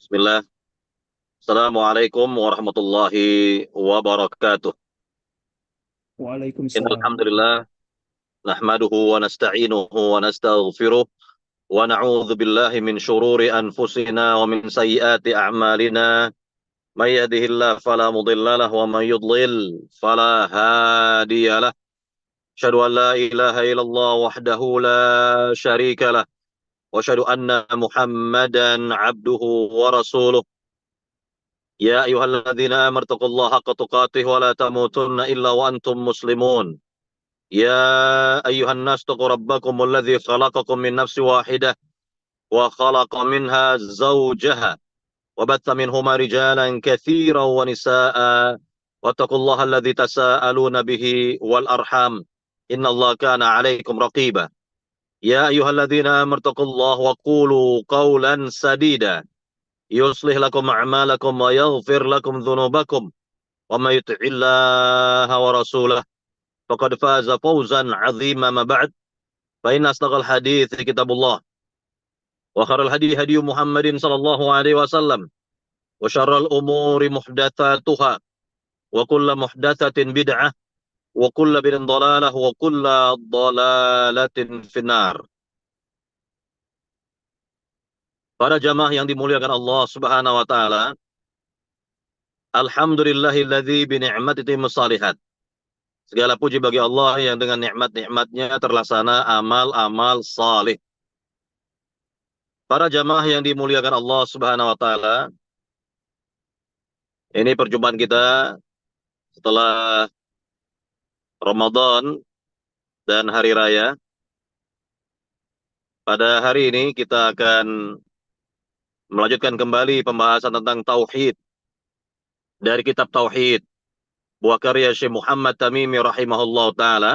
Bismillah. Assalamualaikum warahmatullahi wabarakatuh. Innal Waalaikumsalam. hamdalillah nahmaduhu wa nasta'inuhu wa nastaghfiruh wa na'udzu billahi min shururi anfusina wa min sayyiati a'malina. May yahdihillahu fala mudilla lahu wa may yudlil fala hadiyalah. Asyhadu an la ilaha illallah wahdahu la syarika lah wa asyhadu anna Muhammadan 'abduhu wa rasuluh. يا أيها الذين آمنوا اتقوا الله حق تقاته ولا تموتن إلا وأنتم مسلمون. يا أيها الناس اتقوا ربكم الذي خلقكم من نفس واحدة وخلق منها زوجها وبث منهما رجالا كثيرا ونساء واتقوا الله الذي تساءلون به والأرحام إن الله كان عليكم رقيبا. يا أيها الذين آمنوا اتقوا الله وقولوا قولا سديدا يصلح لكم أعمالكم ويغفر لكم ذنوبكم ومن يطع الله ورسوله فقد فاز فوزا عظيما. ما بعد فإن أصدق الحديث كتاب الله وخير الهدي هدي محمد صلى الله عليه وسلم وشر الأمور محدثاتها وكل محدثة بدعة وكل بدعة ضلالة وكل ضلالة في النار. Para jamaah yang dimuliakan Allah Subhanahu wa taala, alhamdulillahilladzi bi ni'matihi musalihat. Segala puji bagi Allah yang dengan nikmat-nikmatnya terlaksana amal-amal saleh. Para jamaah yang dimuliakan Allah Subhanahu wa taala, ini perjumpaan kita setelah Ramadan dan hari raya. Pada hari ini kita akan melanjutkan kembali pembahasan tentang tauhid dari kitab Tauhid buah karya Syekh Muhammad Tamimi rahimahullah taala.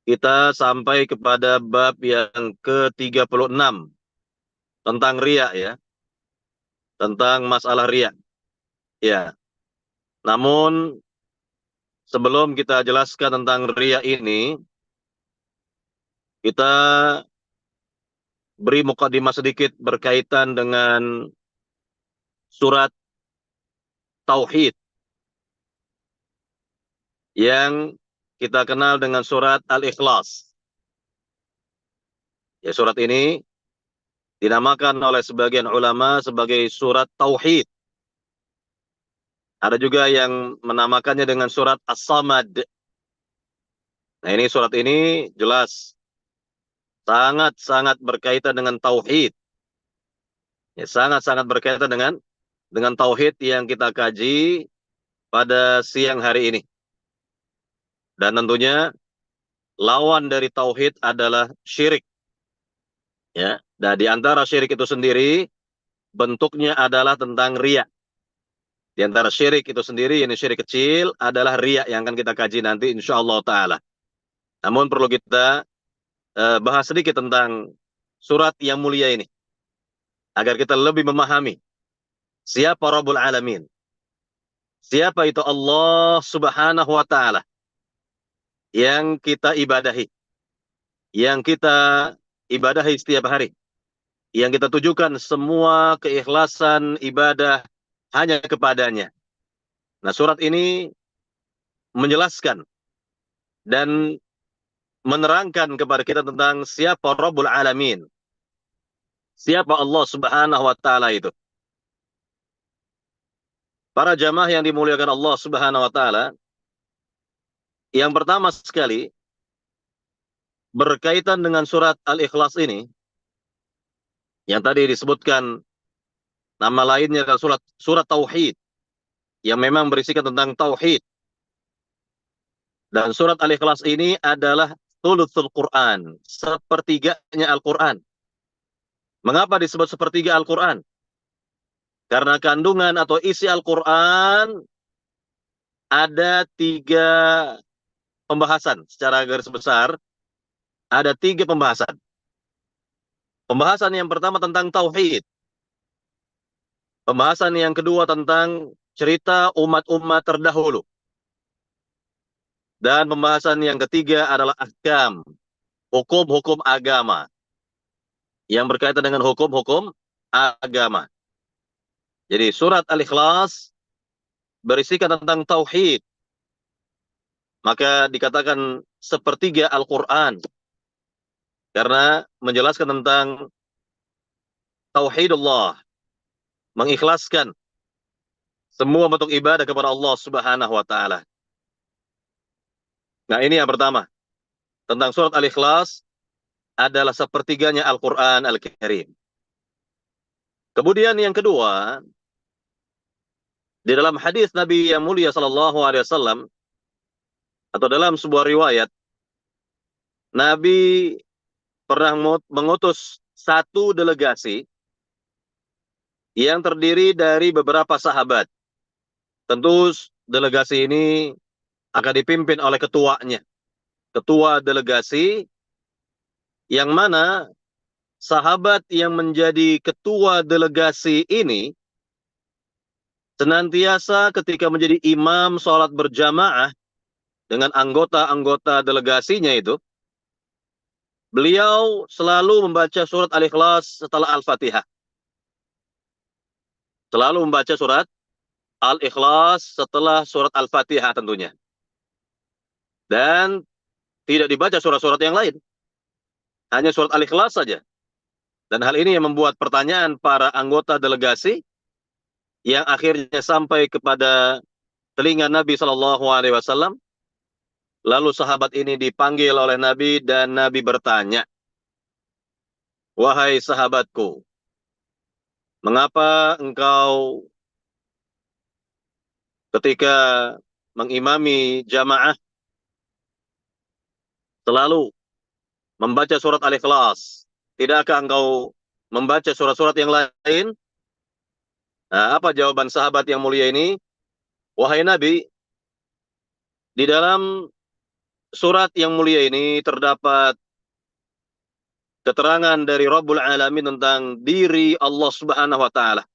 Kita sampai kepada bab yang ke-36 tentang riya ya, tentang masalah riya. Ya. Namun sebelum kita jelaskan tentang riya ini, kita beri mukadimah sedikit berkaitan dengan surat Tauhid yang kita kenal dengan surat Al-Ikhlas. Ya, surat ini dinamakan oleh sebagian ulama sebagai surat Tauhid. Ada juga yang menamakannya dengan surat As-Samad. Nah, ini surat ini jelas sangat-sangat berkaitan dengan tauhid. Ya, sangat-sangat berkaitan dengan tauhid yang kita kaji pada siang hari ini. Dan tentunya lawan dari tauhid adalah syirik. Ya, dan di antara syirik itu sendiri bentuknya adalah tentang riya. Di antara syirik itu sendiri, ini syirik kecil adalah riya yang akan kita kaji nanti insyaallah taala. Namun perlu kita bahas sedikit tentang surat yang mulia ini agar kita lebih memahami siapa Rabbul Alamin. Siapa itu Allah Subhanahu wa taala yang kita ibadahi, yang kita ibadahi setiap hari, yang kita tujukan semua keikhlasan ibadah hanya kepadanya. Nah, surat ini menjelaskan dan menerangkan kepada kita tentang siapa Rabbul Alamin. Siapa Allah Subhanahu wa taala itu. Para jamaah yang dimuliakan Allah Subhanahu wa taala, yang pertama sekali berkaitan dengan surat Al-Ikhlas ini, yang tadi disebutkan nama lainnya adalah surat Tauhid, yang memang berisikan tentang Tauhid. Dan surat Al-Ikhlas ini adalah thuluthul Quran, sepertiganya Al-Quran. Mengapa disebut sepertiga Al-Quran? Karena kandungan atau isi Al-Quran ada 3 pembahasan. Secara garis besar, ada 3 pembahasan. Pembahasan yang pertama tentang Tauhid. Pembahasan yang kedua tentang cerita umat-umat terdahulu. Dan pembahasan yang ketiga adalah ahkam, hukum-hukum agama. Yang berkaitan dengan hukum-hukum agama. Jadi surat Al-Ikhlas berisikan tentang tauhid, maka dikatakan sepertiga Al-Quran, karena menjelaskan tentang tauhidullah, mengikhlaskan semua bentuk ibadah kepada Allah Subhanahu wa taala. Nah, ini yang pertama. Tentang surat Al-Ikhlas adalah sepertiganya Al-Qur'an Al-Karim. Kemudian yang kedua, di dalam hadis Nabi yang mulia sallallahu alaihi wasallam atau dalam sebuah riwayat, Nabi pernah mengutus satu delegasi yang terdiri dari beberapa sahabat. Tentu delegasi ini akan dipimpin oleh ketuanya. Ketua delegasi yang mana sahabat yang menjadi ketua delegasi ini senantiasa ketika menjadi imam sholat berjamaah dengan anggota-anggota delegasinya itu, beliau selalu membaca surat Al-Ikhlas setelah Al-Fatihah. Selalu membaca surat Al-Ikhlas setelah surat Al-Fatihah tentunya. Dan tidak dibaca surat-surat yang lain. Hanya surat Al-Ikhlas saja. Dan hal ini yang membuat pertanyaan para anggota delegasi yang akhirnya sampai kepada telinga Nabi Shallallahu Alaihi Wasallam. Lalu sahabat ini dipanggil oleh Nabi dan Nabi bertanya, "Wahai sahabatku, mengapa engkau ketika mengimami jamaah selalu membaca surat Al-Ikhlas? Tidakkah engkau membaca surat-surat yang lain?" Nah, apa jawaban sahabat yang mulia ini? "Wahai Nabi, di dalam surat yang mulia ini terdapat keterangan dari Rabbul Alamin tentang diri Allah Subhanahu wa taala.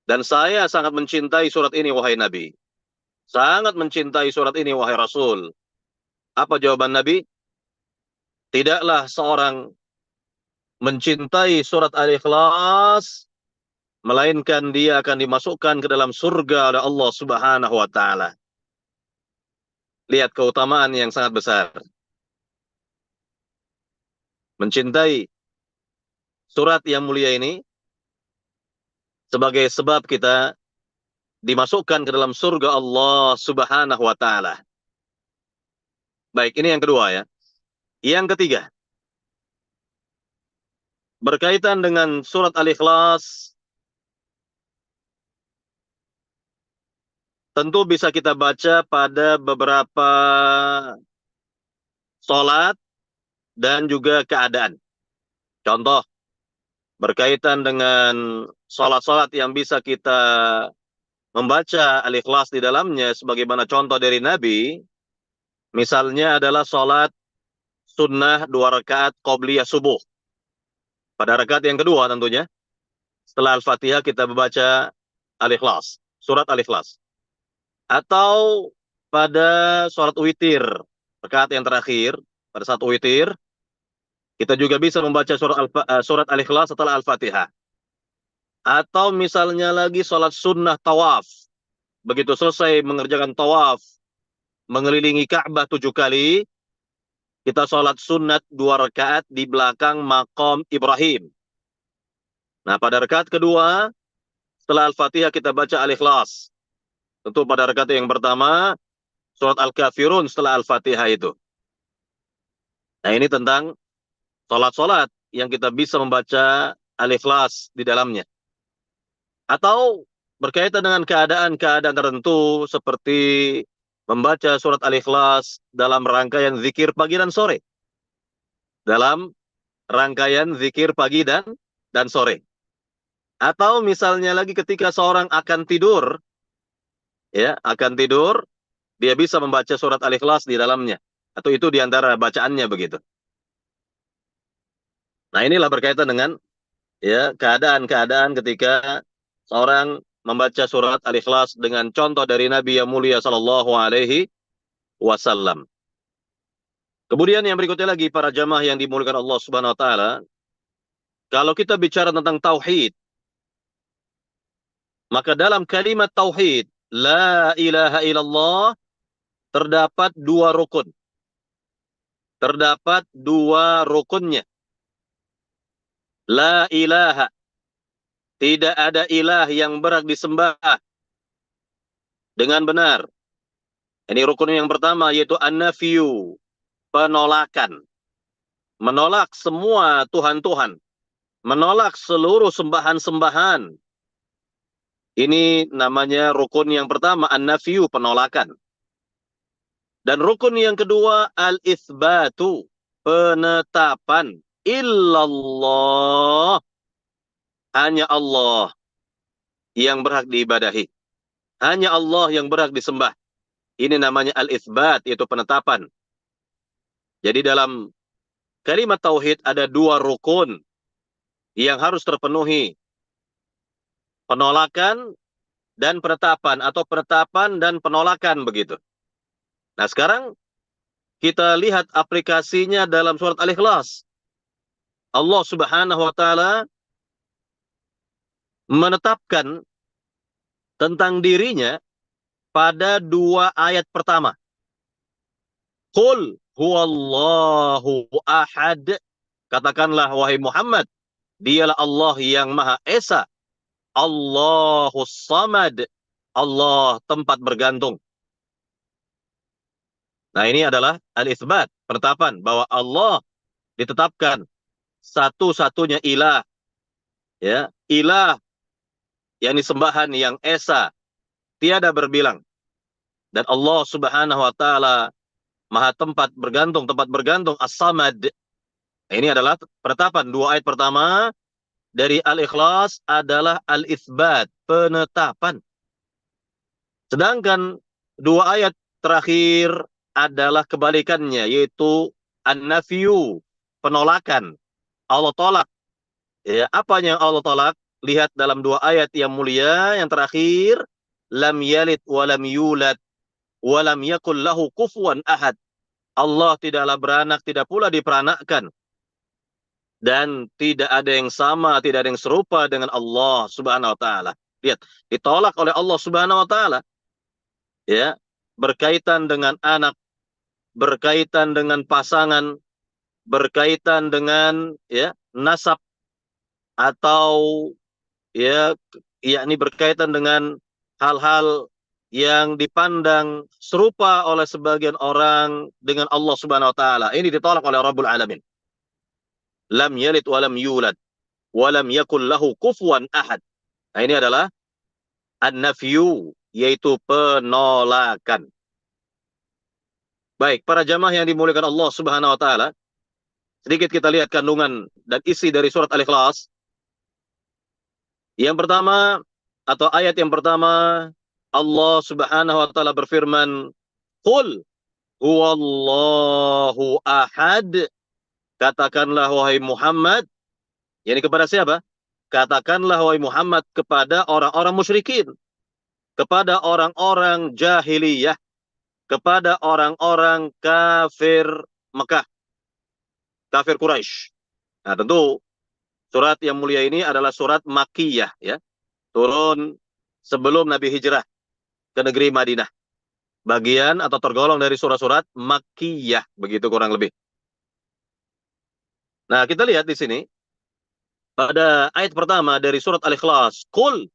Dan saya sangat mencintai surat ini, wahai Nabi. Sangat mencintai surat ini, wahai Rasul." Apa jawaban Nabi? Tidaklah seorang mencintai surat Al-Ikhlas melainkan dia akan dimasukkan ke dalam surga oleh Allah Subhanahu wa taala. Lihat keutamaan yang sangat besar. Mencintai surat yang mulia ini sebagai sebab kita dimasukkan ke dalam surga Allah Subhanahu wa taala. Baik, ini yang kedua ya. Yang ketiga, berkaitan dengan surat Al-Ikhlas, tentu bisa kita baca pada beberapa sholat dan juga keadaan. Contoh, berkaitan dengan sholat-sholat yang bisa kita membaca Al-Ikhlas di dalamnya, sebagaimana contoh dari Nabi, misalnya adalah sholat sunnah 2 rakaat qobliyah subuh. Pada rakaat yang kedua tentunya, setelah Al-Fatihah kita membaca Al-Ikhlas, surat Al-Ikhlas. Atau pada sholat witir, rakaat yang terakhir, pada saat witir, kita juga bisa membaca surat Al-Ikhlas setelah Al-Fatihah. Atau misalnya lagi sholat sunnah tawaf. Begitu selesai mengerjakan tawaf, mengelilingi Ka'bah 7 kali, kita sholat sunat 2 rakaat di belakang maqam Ibrahim. Nah, pada rakaat kedua, setelah Al-Fatihah kita baca Al-Ikhlas. Tentu pada rakaat yang pertama, surat Al-Kafirun setelah Al-Fatihah itu. Nah, ini tentang sholat-sholat yang kita bisa membaca Al-Ikhlas di dalamnya. Atau berkaitan dengan keadaan-keadaan tertentu seperti membaca surat Al-Ikhlas dalam rangkaian zikir pagi dan sore. Dalam rangkaian zikir pagi dan sore. Atau misalnya lagi ketika seorang akan tidur, ya, akan tidur, dia bisa membaca surat Al-Ikhlas di dalamnya. Atau itu di antara bacaannya begitu. Nah, inilah berkaitan dengan ya keadaan-keadaan ketika seorang membaca surat Al-Ikhlas dengan contoh dari Nabi yang mulia sallallahu alaihi wasallam. Kemudian yang berikutnya lagi para jamaah yang dimuliakan Allah Subhanahu wa taala, kalau kita bicara tentang tauhid, Maka dalam kalimat tauhid, la ilaha illallah, terdapat dua rukun. Terdapat dua rukunnya. La ilaha, tidak ada ilah yang berhak disembah dengan benar. Ini rukun yang pertama, yaitu an-nafyu, penolakan. Menolak semua Tuhan-Tuhan. Menolak seluruh sembahan-sembahan. Ini namanya rukun yang pertama, an-nafyu, penolakan. Dan rukun yang kedua, al-itsbatu, penetapan. Illallah, hanya Allah yang berhak diibadahi. Hanya Allah yang berhak disembah. Ini namanya al-itsbat, yaitu penetapan. Jadi dalam kalimat tauhid ada dua rukun yang harus terpenuhi. Penolakan dan penetapan, atau penetapan dan penolakan begitu. Nah sekarang kita lihat aplikasinya dalam surat Al-Ikhlas. Allah Subhanahu wa taala menetapkan tentang dirinya pada dua ayat pertama. Qul huwallahu ahad. Katakanlah wahai Muhammad, dialah Allah yang Maha Esa. Allahus Samad. Allah tempat bergantung. Nah ini adalah al-itsbat, penetapan bahwa Allah ditetapkan satu-satunya ilah, ya, ilah yang disembahan, yang esa, tiada berbilang. Dan Allah Subhanahu wa taala Maha tempat bergantung as-samad. Ini adalah penetapan. Dua ayat pertama dari Al-Ikhlas adalah al-itsbat, penetapan. Sedangkan dua ayat terakhir adalah kebalikannya, yaitu an-nafyu, penolakan. Allah tolak. Ya, apa yang Allah tolak? Lihat dalam dua ayat yang mulia yang terakhir, lam yalid wa lam yulad wa lam yakul lahu kufuwan ahad. Allah tidaklah beranak, tidak pula diperanakkan. Dan tidak ada yang sama, tidak ada yang serupa dengan Allah Subhanahu wa taala. Lihat, ditolak oleh Allah Subhanahu wa taala. Ya, berkaitan dengan anak, berkaitan dengan pasangan, berkaitan dengan ya nasab, atau ya yakni berkaitan dengan hal-hal yang dipandang serupa oleh sebagian orang dengan Allah Subhanahu wa taala. Ini ditolak oleh Rabbul Alamin. Lam yalid wa lam yulad wa lam yakul lahu kufuwan ahad. Nah, ini adalah an-nafyu, yaitu penolakan. Baik, para jamaah yang dimuliakan Allah Subhanahu wa taala, sedikit kita lihat kandungan dan isi dari surat Al-Ikhlas. Yang pertama, atau ayat yang pertama, Allah Subhanahu wa taala berfirman, "Qul huwallahu ahad." Katakanlah wahai Muhammad, yakni kepada siapa? Katakanlah wahai Muhammad kepada orang-orang musyrikin, kepada orang-orang jahiliyah, kepada orang-orang kafir Mekah, kafir Quraisy. Nah, tentu surat yang mulia ini adalah surat Makkiyah, ya. Turun sebelum Nabi hijrah ke negeri Madinah. Bagian atau tergolong dari surat-surat Makkiyah, begitu kurang lebih. Nah, kita lihat di sini pada ayat pertama dari surat Al-Ikhlas, Qul.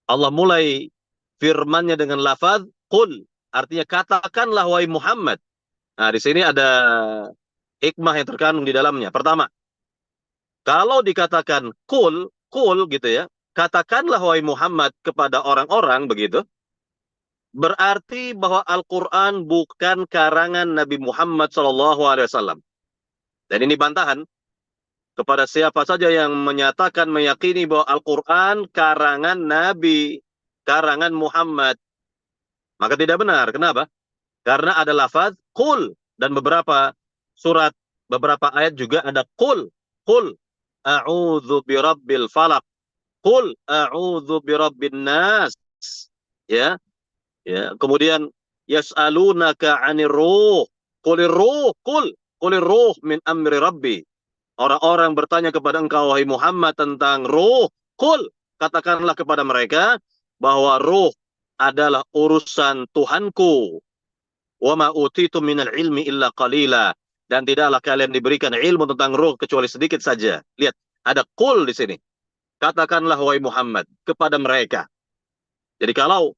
Allah mulai firman-Nya dengan lafaz Qul, artinya katakanlah wahai Muhammad. Nah, di sini ada hikmah yang terkandung di dalamnya. Pertama, kalau dikatakan Qul gitu ya, katakanlah wahai Muhammad kepada orang-orang begitu, berarti bahwa Al-Quran bukan karangan Nabi Muhammad SAW. Dan ini bantahan kepada siapa saja yang menyatakan, meyakini bahwa Al-Quran karangan Nabi, karangan Muhammad. Maka tidak benar. Kenapa? Karena ada lafaz Qul, dan beberapa surat, beberapa ayat juga ada Qul. Qul a'udzu birabbil falaq. Qul a'udzu birabbin nas. Ya. Ya, kemudian yas'alunaka 'anir ruh. Qulir ruh, qulir ruh min amri rabbi. Orang-orang bertanya kepada engkau wahai Muhammad tentang ruh. Qul, katakanlah kepada mereka bahwa ruh adalah urusan Tuhanku. Wa ma utitu minal ilmi illa qalila. Dan tidaklah kalian diberikan ilmu tentang ruh kecuali sedikit saja. Lihat, ada qul di sini. Katakanlah wahai Muhammad kepada mereka. Jadi kalau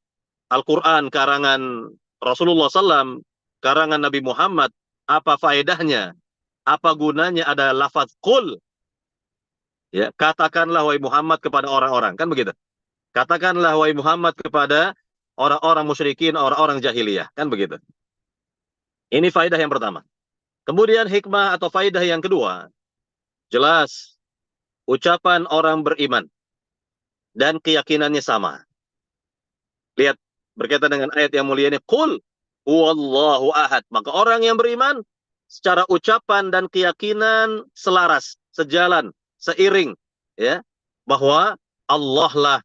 Al-Quran karangan Rasulullah SAW, karangan Nabi Muhammad, apa faedahnya? Apa gunanya ada lafaz qul? Ya, katakanlah wahai Muhammad kepada orang-orang, kan begitu? Katakanlah wahai Muhammad kepada orang-orang musyrikin, orang-orang jahiliyah, kan begitu? Ini faedah yang pertama. Kemudian hikmah atau faedah yang kedua, jelas ucapan orang beriman dan keyakinannya sama. Lihat, berkaitan dengan ayat yang mulia ini, qul huwallahu ahad. Maka orang yang beriman secara ucapan dan keyakinan selaras, sejalan, seiring, ya, bahwa Allah lah,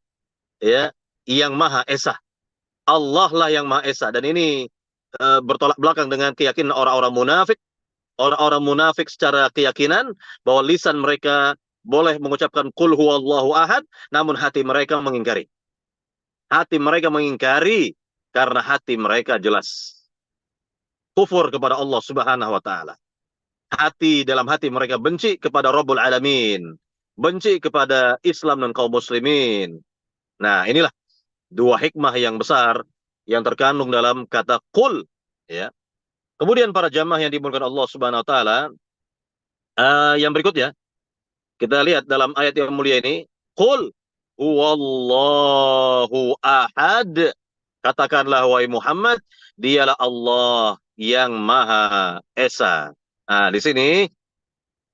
ya, yang Maha Esa. Allah lah yang Maha Esa. Dan ini bertolak belakang dengan keyakinan orang-orang munafik. Orang-orang munafik secara keyakinan bahwa lisan mereka boleh mengucapkan qul huwallahu ahad, namun hati mereka mengingkari. Hati mereka mengingkari karena hati mereka jelas kufur kepada Allah Subhanahu wa taala. Dalam hati mereka benci kepada Rabbul Alamin, benci kepada Islam dan kaum muslimin. Nah, inilah dua hikmah yang besar yang terkandung dalam kata qul, ya. Kemudian para jamaah yang dimuliakan Allah Subhanahu wa taala, yang berikutnya kita lihat dalam ayat yang mulia ini, qul huwallahu ahad. Katakanlah wahai Muhammad, dialah Allah yang Maha Esa. Nah, di sini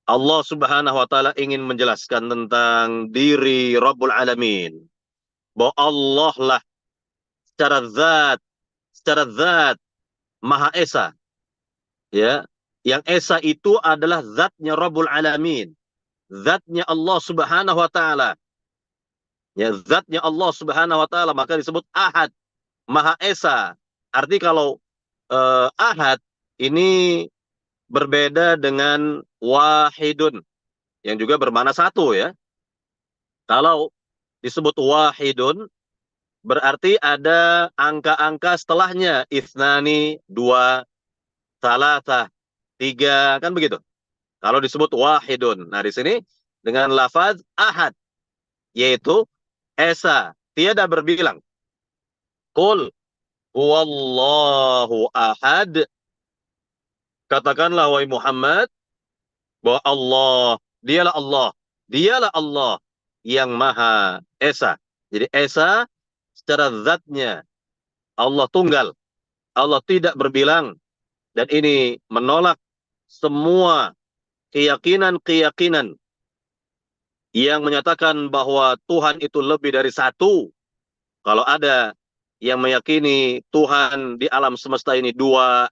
Allah Subhanahu wa taala ingin menjelaskan tentang diri Rabbul Alamin. Bahwa Allah lah secara zat Maha Esa. Ya, yang Esa itu adalah zatnya Rabbul Alamin. Zatnya Allah Subhanahu wa taala. Ya, zatnya Allah Subhanahu wa taala maka disebut Ahad, Maha Esa. Arti kalau Ahad ini berbeda dengan wahidun yang juga bermakna satu, ya. Kalau disebut wahidun berarti ada angka-angka setelahnya, itsnani, dua, salatah, tiga, kan begitu. Kalau disebut wahidun. Nah, di sini dengan lafaz ahad, yaitu esa, tiada berbilang. Qul huwallahu ahad. Katakanlah wahai Muhammad bahwa dialah Allah yang Maha Esa. Jadi Esa secara zatnya Allah tunggal, Allah tidak berbilang, dan ini menolak semua keyakinan-keyakinan yang menyatakan bahwa Tuhan itu lebih dari satu. Kalau ada yang meyakini Tuhan di alam semesta ini dua,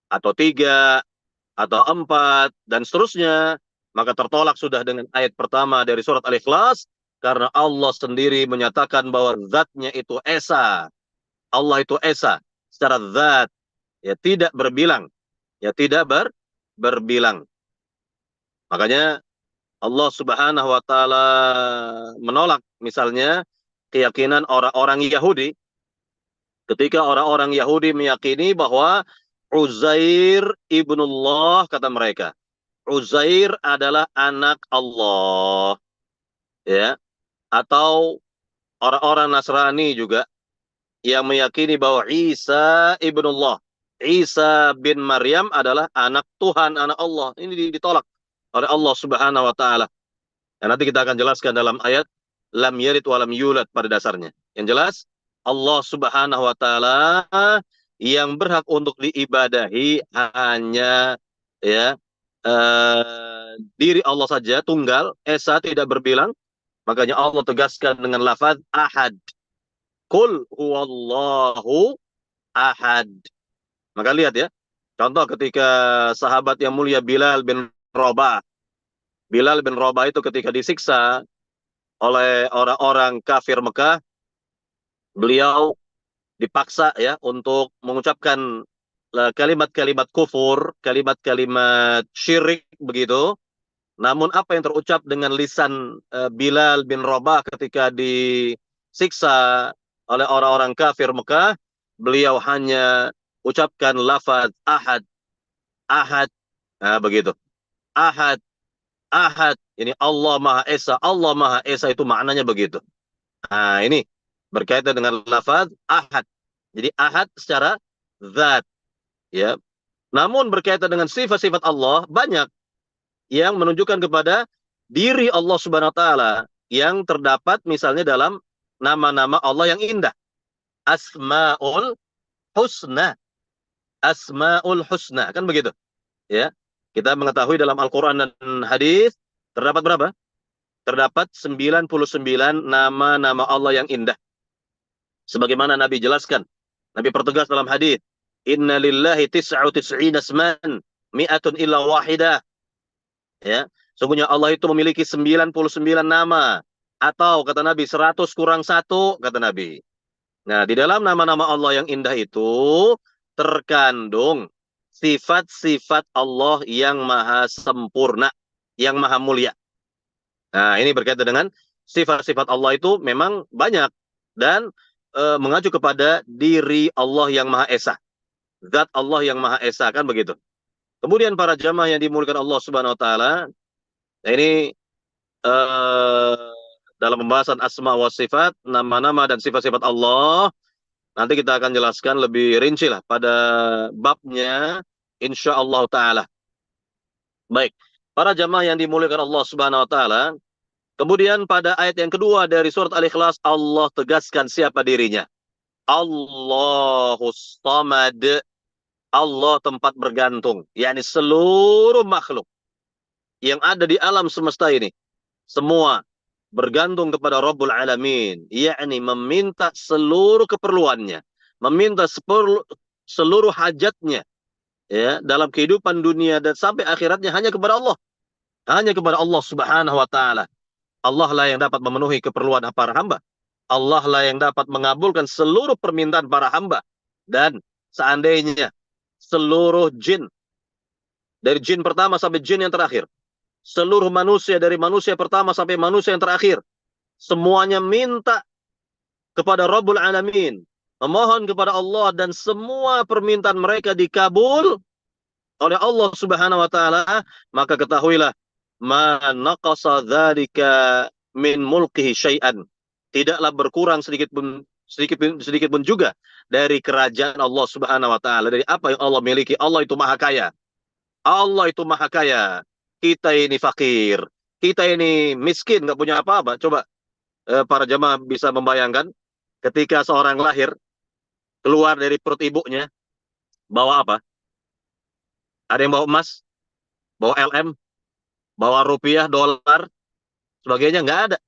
atau tiga, atau empat, dan seterusnya, maka tertolak sudah dengan ayat pertama dari surat Al-Ikhlas, karena Allah sendiri menyatakan bahwa zatnya itu Esa. Allah itu Esa secara zat, ya, tidak berbilang, ya, tidak berbilang. Makanya Allah Subhanahu wa taala menolak misalnya keyakinan orang-orang Yahudi, ketika orang-orang Yahudi meyakini bahwa Uzair ibnullah, kata mereka. Uzair adalah anak Allah, ya. Atau orang-orang Nasrani juga yang meyakini bahwa Isa ibnullah, Isa bin Maryam adalah anak Tuhan, anak Allah. Ini ditolak oleh Allah Subhanahu wa taala. Dan nanti kita akan jelaskan dalam ayat lam yalid wa lam yulad pada dasarnya. Yang jelas Allah Subhanahu wa taala yang berhak untuk diibadahi hanya, ya, diri Allah saja, tunggal, esa, tidak berbilang. Makanya Allah tegaskan dengan lafaz ahad. Qul huwallahu ahad. Maka lihat, ya, contoh ketika sahabat yang mulia Bilal bin Rabah. Bilal bin Rabah itu ketika disiksa oleh orang-orang kafir Mekah, beliau dipaksa, ya, untuk mengucapkan kalimat-kalimat kufur, kalimat-kalimat syirik begitu, Namun apa yang terucap dengan lisan Bilal bin Rabah ketika disiksa oleh orang-orang kafir Mekah, beliau hanya ucapkan lafaz ahad, ahad. Nah, begitu. Ahad, ahad. Ini Allah Maha Esa. Allah Maha Esa itu maknanya begitu. Nah, ini berkaitan dengan lafaz ahad. Jadi ahad secara zat, ya. Namun berkaitan dengan sifat-sifat Allah banyak yang menunjukkan kepada diri Allah Subhanahu wa taala yang terdapat misalnya dalam nama-nama Allah yang indah. Asmaul Husna. Asmaul Husna, kan begitu, ya. Kita mengetahui dalam Al-Qur'an dan hadis terdapat berapa? Terdapat 99 nama-nama Allah yang indah. Sebagaimana Nabi jelaskan, Nabi pertegas dalam hadis, "Inna lillahi tis'u tis'ina asman, mi'atun illa wahidah." Ya, sungguhnya Allah itu memiliki 99 nama, atau kata Nabi 100 kurang satu, kata Nabi. Nah, di dalam nama-nama Allah yang indah itu terkandung sifat-sifat Allah yang maha sempurna, yang maha mulia. Nah, ini berkaitan dengan sifat-sifat Allah itu memang banyak dan mengacu kepada diri Allah yang maha esa. Zat Allah yang maha esa, kan begitu. Kemudian para jamaah yang dimuliakan Allah Subhanahu wa taala, ini dalam pembahasan asma wa sifat, nama-nama dan sifat-sifat Allah, nanti kita akan jelaskan lebih rinci lah pada babnya insyaallah taala. Baik, para jamaah yang dimuliakan Allah Subhanahu wa taala, kemudian pada ayat yang kedua dari surat Al-Ikhlas, Allah tegaskan siapa dirinya. Allahus Samad. Allah tempat bergantung, yakni seluruh makhluk yang ada di alam semesta ini semua bergantung kepada Rabbul Alamin, yakni meminta seluruh keperluannya, meminta seluruh hajatnya, ya, dalam kehidupan dunia dan sampai akhiratnya hanya kepada Allah. Hanya kepada Allah Subhanahu wa taala. Allah lah yang dapat memenuhi keperluan para hamba. Allah lah yang dapat mengabulkan seluruh permintaan para hamba. Dan seandainya seluruh jin, dari jin pertama sampai jin yang terakhir, seluruh manusia dari manusia pertama sampai manusia yang terakhir, semuanya minta kepada Rabbul Alamin, memohon kepada Allah, dan semua permintaan mereka dikabul oleh Allah Subhanahu wa taala, maka ketahuilah, ma naqasa dzalika min mulkihi syai'an. Tidaklah berkurang sedikit pun juga dari kerajaan Allah Subhanahu wa taala, dari apa yang Allah miliki. Allah itu maha kaya. Allah itu maha kaya. Kita ini fakir. Kita ini miskin, nggak punya apa-apa. Coba para jamaah bisa membayangkan ketika seorang lahir, keluar dari perut ibunya, bawa apa? Ada yang bawa emas, bawa LM, bawa rupiah, dolar, sebagainya? Nggak ada.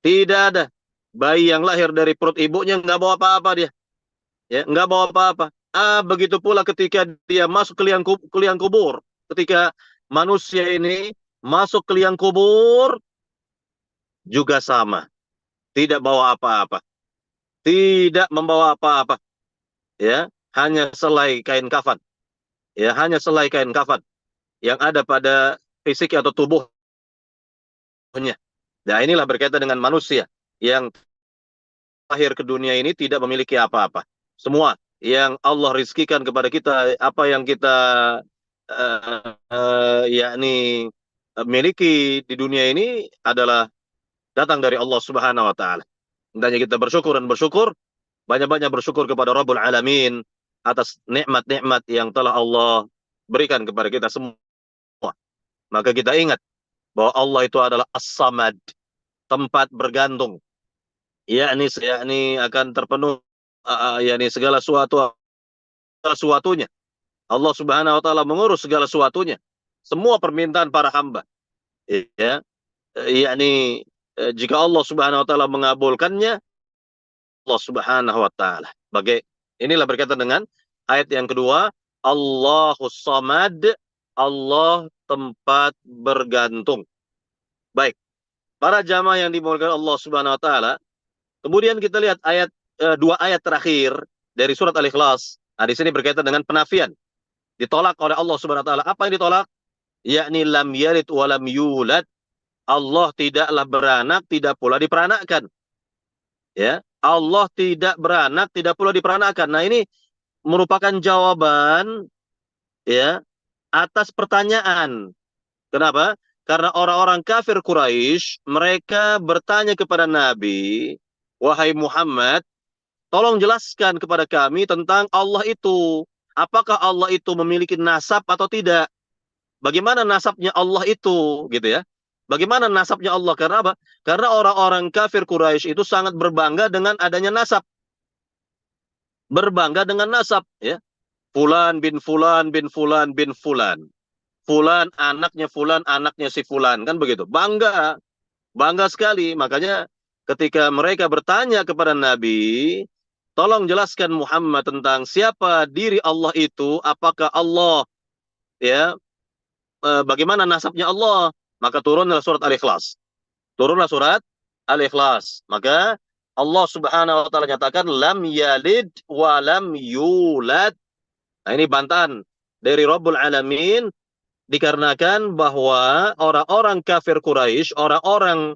Tidak ada. Bayi yang lahir dari perut ibunya nggak bawa apa-apa dia. Ya, nggak bawa apa-apa. Begitu pula ketika dia masuk ke liang kubur. Ketika manusia ini masuk ke liang kubur, juga sama. Tidak bawa apa-apa. Tidak membawa apa-apa. Ya, hanya selai kain kafan. Ya, hanya selai kain kafan yang ada pada fisik atau tubuhnya. Nah, inilah berkaitan dengan manusia yang lahir ke dunia ini tidak memiliki apa-apa. Semua yang Allah rizkikan kepada kita, apa yang kita yakni miliki di dunia ini adalah datang dari Allah Subhanahu wa taala. Hendaknya kita bersyukur dan bersyukur, banyak-banyak bersyukur kepada Rabbul Alamin atas nikmat-nikmat yang telah Allah berikan kepada kita semua. Maka kita ingat bahwa Allah itu adalah As-Samad, tempat bergantung. Yakni akan terpenuh yakni segala sesuatunya. Allah Subhanahu wa taala mengurus segala sesuatunya. Semua permintaan para hamba. Ya, yakni jika Allah Subhanahu wa taala mengabulkannya, Allah Subhanahu wa taala. Inilah berkaitan dengan ayat yang kedua, Allahus Samad, Allah tempat bergantung. Baik. Para jamaah yang dimuliakan Allah Subhanahu wa taala, kemudian kita lihat dua ayat terakhir dari surat Al-Ikhlas. Nah, di sini berkaitan dengan penafian. Ditolak oleh Allah Subhanahu wa taala. Apa yang ditolak? yakni lam yalid wa lam yulad. Allah tidaklah beranak, tidak pula diperanakkan. Ya, Allah tidak beranak, tidak pula diperanakkan. Nah, ini merupakan jawaban ya atas pertanyaan. Kenapa? Karena orang-orang kafir Quraisy mereka bertanya kepada Nabi, "Wahai Muhammad, tolong jelaskan kepada kami tentang Allah itu. Apakah Allah itu memiliki nasab atau tidak? Bagaimana nasabnya Allah itu?" Gitu ya. Bagaimana nasabnya Allah? Karena apa? Karena orang-orang kafir Quraisy itu sangat berbangga dengan adanya nasab. Berbangga dengan nasab, ya. Fulan bin Fulan bin Fulan bin Fulan. Fulan anaknya si Fulan, kan begitu. Bangga, bangga sekali. Makanya ketika mereka bertanya kepada Nabi, tolong jelaskan Muhammad tentang siapa diri Allah itu, apakah Allah ya bagaimana nasabnya Allah? Maka turunlah surat Al-Ikhlas. Turunlah surat Al-Ikhlas. Maka Allah Subhanahu wa taala nyatakan lam yalid wa lam yulad. Nah, ini bantahan dari Rabbul Alamin dikarenakan bahwa orang-orang kafir Quraisy, orang-orang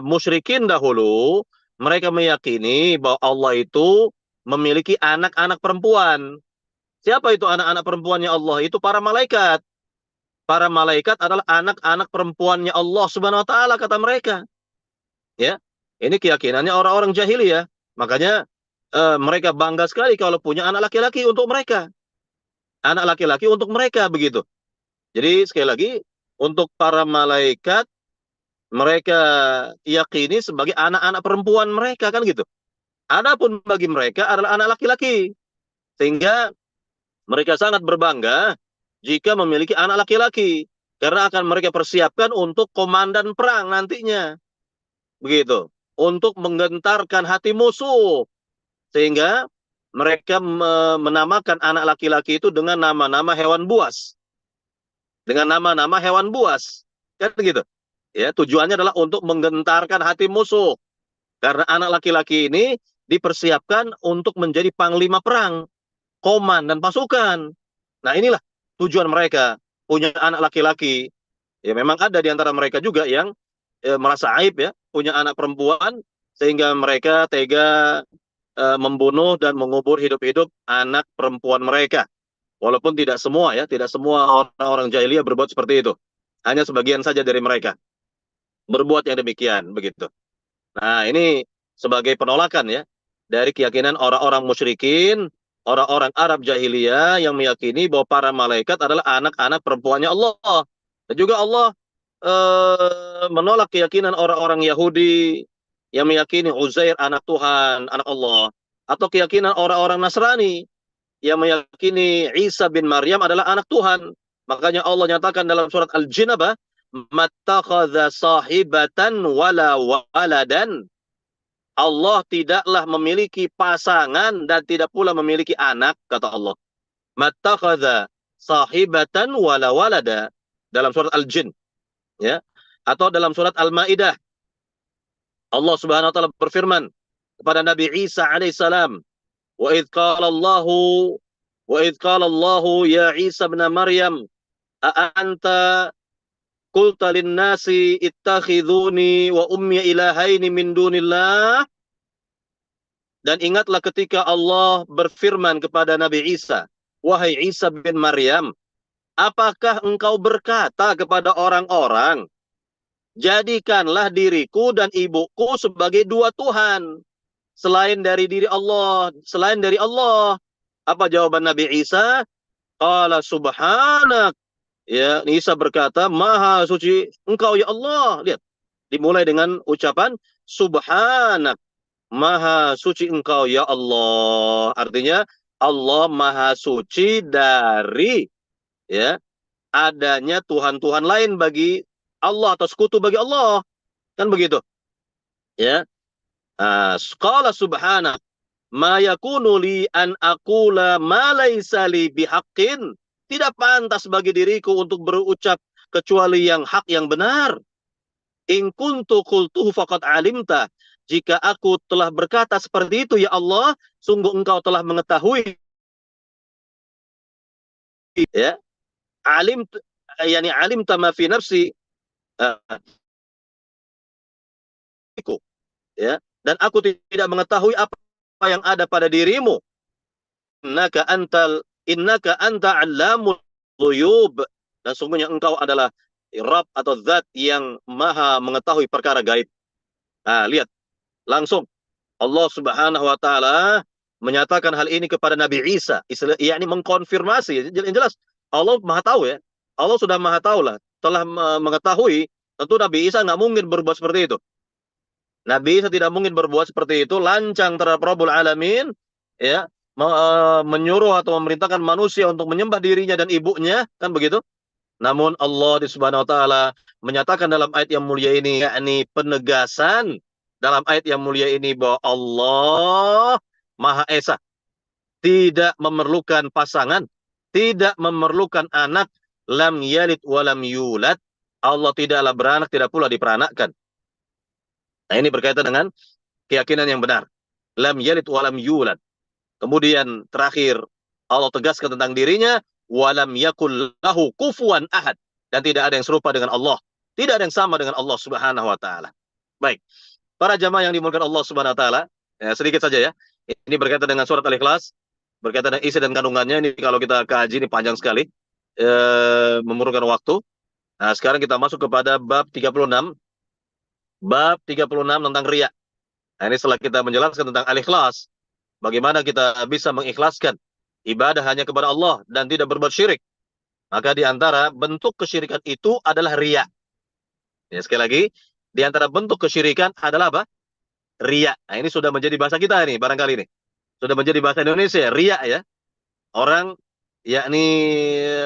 musyrikin dahulu, mereka meyakini bahwa Allah itu memiliki anak-anak perempuan. Siapa itu anak-anak perempuannya Allah? Itu para malaikat. Para malaikat adalah anak-anak perempuannya Allah Subhanahu wa taala, kata mereka. Ya. Ini keyakinannya orang-orang jahiliyah. Makanya mereka bangga sekali kalau punya anak laki-laki untuk mereka. Anak laki-laki untuk mereka begitu. Jadi sekali lagi untuk para malaikat mereka yakini sebagai anak-anak perempuan mereka, kan gitu. Adapun bagi mereka adalah anak laki-laki. Sehingga mereka sangat berbangga jika memiliki anak laki-laki. Karena akan mereka persiapkan untuk komandan perang nantinya. Begitu. Untuk menggentarkan hati musuh. Sehingga mereka menamakan anak laki-laki itu dengan nama-nama hewan buas. Dengan nama-nama hewan buas. Kan begitu. Ya, tujuannya adalah untuk menggentarkan hati musuh. Karena anak laki-laki ini dipersiapkan untuk menjadi panglima perang, komandan pasukan. Nah, inilah tujuan mereka punya anak laki-laki. Ya, memang ada di antara mereka juga yang merasa aib ya, punya anak perempuan sehingga mereka tega membunuh dan mengubur hidup-hidup anak perempuan mereka. Walaupun tidak semua ya, tidak semua orang-orang jahiliyah berbuat seperti itu. Hanya sebagian saja dari mereka berbuat yang demikian begitu. Nah, ini sebagai penolakan ya dari keyakinan orang-orang musyrikin, orang-orang Arab jahiliyah yang meyakini bahwa para malaikat adalah anak-anak perempuannya Allah. Dan juga Allah menolak keyakinan orang-orang Yahudi yang meyakini Uzair anak Tuhan, anak Allah, atau keyakinan orang-orang Nasrani yang meyakini Isa bin Maryam adalah anak Tuhan. Makanya Allah nyatakan dalam surat Al-Jin apa? Mattakhadha sahibatan wala waladan. Allah tidaklah memiliki pasangan dan tidak pula memiliki anak, kata Allah. Mattakhadha sahibatan wala walada. Dalam surat Al-Jin. Ya. Atau dalam surat Al-Maidah. Allah Subhanahu wa taala berfirman kepada Nabi Isa alaihissalam, "Wa idz qala Allahu ya Isa ibn Maryam, a anta qulta lin-nasi ittakhiduni wa ummi ilahaini min dunillah." Dan ingatlah ketika Allah berfirman kepada Nabi Isa, "Wahai Isa bin Maryam, apakah engkau berkata kepada orang-orang, jadikanlah diriku dan ibuku sebagai dua Tuhan selain dari diri Allah, selain dari Allah?" Apa jawaban Nabi Isa? Qala subhanak. Ya, Isa berkata, "Maha suci engkau ya Allah." Lihat, dimulai dengan ucapan subhanak. Maha suci engkau ya Allah. Artinya Allah maha suci dari ya adanya Tuhan-Tuhan lain bagi Allah atau sekutu bagi Allah. Kan begitu. Ya. Qala subhanak ma yakunu li an aqula ma laysa li bihaqqin. Tidak pantas bagi diriku untuk berucap kecuali yang hak yang benar. In kuntu qultuhu faqad alimta. Jika aku telah berkata seperti itu ya Allah, sungguh engkau telah mengetahui. Ya. yani alimta ma fi nafsi ya, dan aku tidak mengetahui apa yang ada pada dirimu. Innaka anta allamul ghuyub, dan sungguhnya engkau adalah Rabb atau zat yang maha mengetahui perkara gaib. Nah, lihat langsung Allah Subhanahu wa taala menyatakan hal ini kepada Nabi Isa, yakni mengkonfirmasi. Yang jelas Allah Maha tahu ya. Allah sudah Maha tahu lah, telah mengetahui. Tentu Nabi Isa nggak mungkin berbuat seperti itu. Nabi Isa tidak mungkin berbuat seperti itu, lancang terhadap Rabbul Alamin, ya, menyuruh atau memerintahkan manusia untuk menyembah dirinya dan ibunya, kan begitu? Namun Allah Subhanahu wa taala menyatakan dalam ayat yang mulia ini, yakni penegasan dalam ayat yang mulia ini bahwa Allah Maha Esa, tidak memerlukan pasangan, tidak memerlukan anak, lam yalid walam yulad. Allah tidaklah beranak, tidak pula diperanakkan. Nah, ini berkaitan dengan keyakinan yang benar. Lam yalid walam yulad. Kemudian terakhir Allah tegaskan tentang dirinya, walam yakul lahu kufuwan ahad, dan tidak ada yang serupa dengan Allah, tidak ada yang sama dengan Allah Subhanahu wa taala. Baik, para jamaah yang dimuliakan Allah Subhanahu wa taala, ya, sedikit saja ya. Ini berkaitan dengan surat Al-Ikhlas, berkaitan dengan isi dan kandungannya. Ini kalau kita kaji ini panjang sekali, memerlukan waktu. Nah, sekarang kita masuk kepada bab 36. Bab 36 tentang riya. Nah, ini setelah kita menjelaskan tentang Al-Ikhlas, bagaimana kita bisa mengikhlaskan ibadah hanya kepada Allah dan tidak berbuat syirik. Maka di antara bentuk kesyirikan itu adalah riya. Ya, sekali lagi, di antara bentuk kesyirikan adalah apa? Riya. Nah, ini sudah menjadi bahasa kita ini, barangkali ini. Sudah menjadi bahasa Indonesia, riya ya. Orang yakni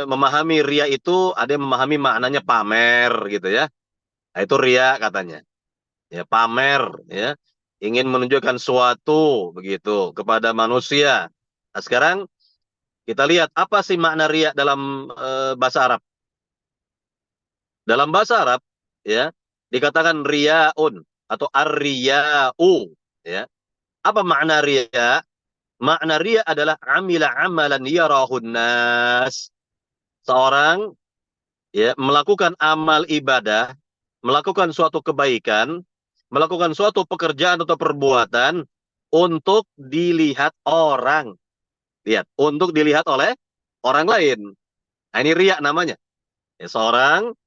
memahami riya itu, ada yang memahami maknanya pamer gitu ya. Nah, itu riya katanya. Ya, pamer ya. Ingin menunjukkan suatu begitu kepada manusia. Nah, sekarang kita lihat apa sih makna riya dalam bahasa Arab. Dalam bahasa Arab ya, dikatakan riyaun atau ar-riya'u ya. Apa makna riya? Makna riya adalah amila amalan yarahun nas. Seorang ya melakukan amal ibadah, melakukan suatu kebaikan, melakukan suatu pekerjaan atau perbuatan untuk dilihat orang. Lihat, untuk dilihat oleh orang lain. Nah, ini riya namanya. Ya, seorang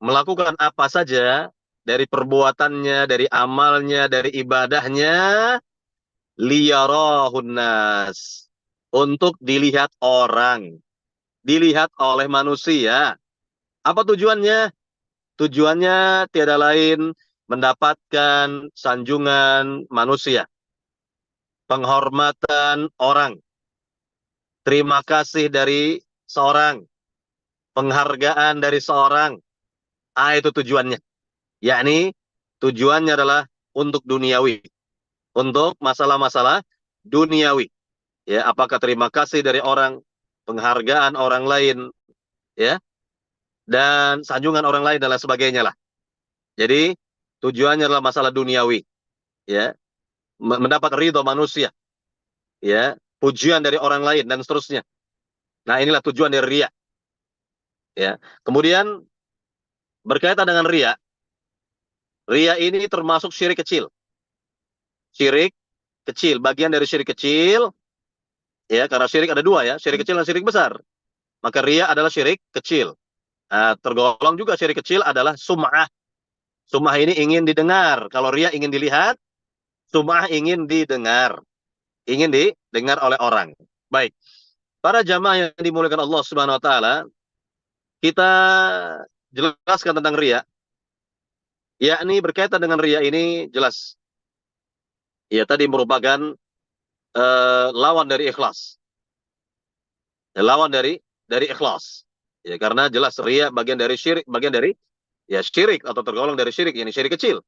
melakukan apa saja dari perbuatannya, dari amalnya, dari ibadahnya, liyarahun nas, untuk dilihat orang, dilihat oleh manusia. Apa tujuannya? Tujuannya tiada lain mendapatkan sanjungan manusia, penghormatan orang, terima kasih dari seorang, penghargaan dari seorang. Itu tujuannya. Yakni tujuannya adalah untuk duniawi, untuk masalah-masalah duniawi. Ya, apakah terima kasih dari orang, penghargaan orang lain, ya, dan sanjungan orang lain dan lain sebagainya lah. Jadi tujuannya adalah masalah duniawi, ya, mendapat ridho manusia, ya, pujian dari orang lain dan seterusnya. Nah, inilah tujuan dari riya. Ya. Kemudian berkaitan dengan riya, riya ini termasuk syirik kecil. Syirik kecil, bagian dari syirik kecil, ya, karena syirik ada dua ya, syirik kecil dan syirik besar. Maka riya adalah syirik kecil. Tergolong juga syirik kecil adalah sum'ah. Sum'ah ini ingin didengar. Kalau riya ingin dilihat, sum'ah ingin didengar. Ingin didengar oleh orang. Baik. Para jamaah yang dimuliakan Allah Subhanahu wa taala, kita jelaskan tentang riya. Yakni berkaitan dengan riya ini jelas. Ya, tadi merupakan lawan dari ikhlas. Ya, lawan dari ikhlas. Ya, karena jelas riya bagian dari syirik, bagian dari ya syirik atau tergolong dari syirik, ini syirik kecil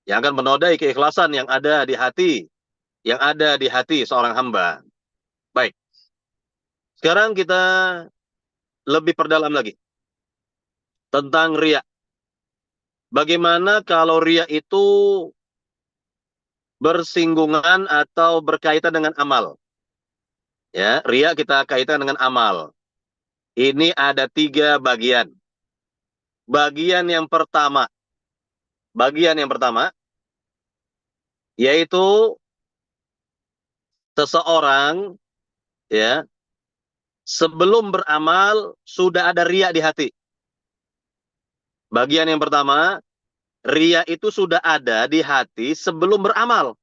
yang akan menodai keikhlasan yang ada di hati seorang hamba. Baik. Sekarang kita lebih perdalam lagi tentang riya. Bagaimana kalau riya itu bersinggungan atau berkaitan dengan amal? Ya, riya kita kaitkan dengan amal. Ini ada 3 bagian. bagian yang pertama. Bagian yang pertama yaitu seseorang, ya, sebelum beramal sudah ada riya di hati. Bagian yang pertama, riya itu sudah ada di hati sebelum beramal.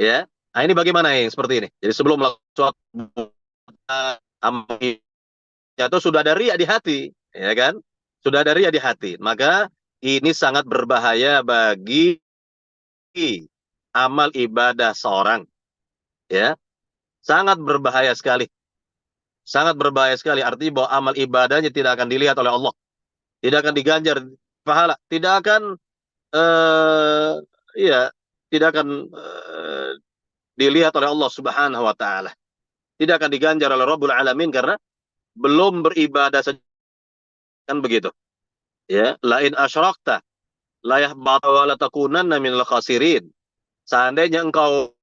Ya, nah ini bagaimana yang seperti ini? Jadi sebelum melakukan suatu amal itu sudah ada riya di hati, ya kan? Sudah ada riya di hati. Maka ini sangat berbahaya bagi amal ibadah seorang, ya. Sangat berbahaya sekali. Sangat berbahaya sekali. Artinya bahwa amal ibadahnya tidak akan dilihat oleh Allah. Tidak akan diganjar pahala. Tidak akan, eh ya, tidak akan dilihat oleh Allah Subhanahu wa taala. Tidak akan diganjar oleh Rabbul Alamin karena belum beribadah saja, kan begitu. Ya, lain asyrakta la yahbata wa la takunanna minal khasirin. Seandainya engkau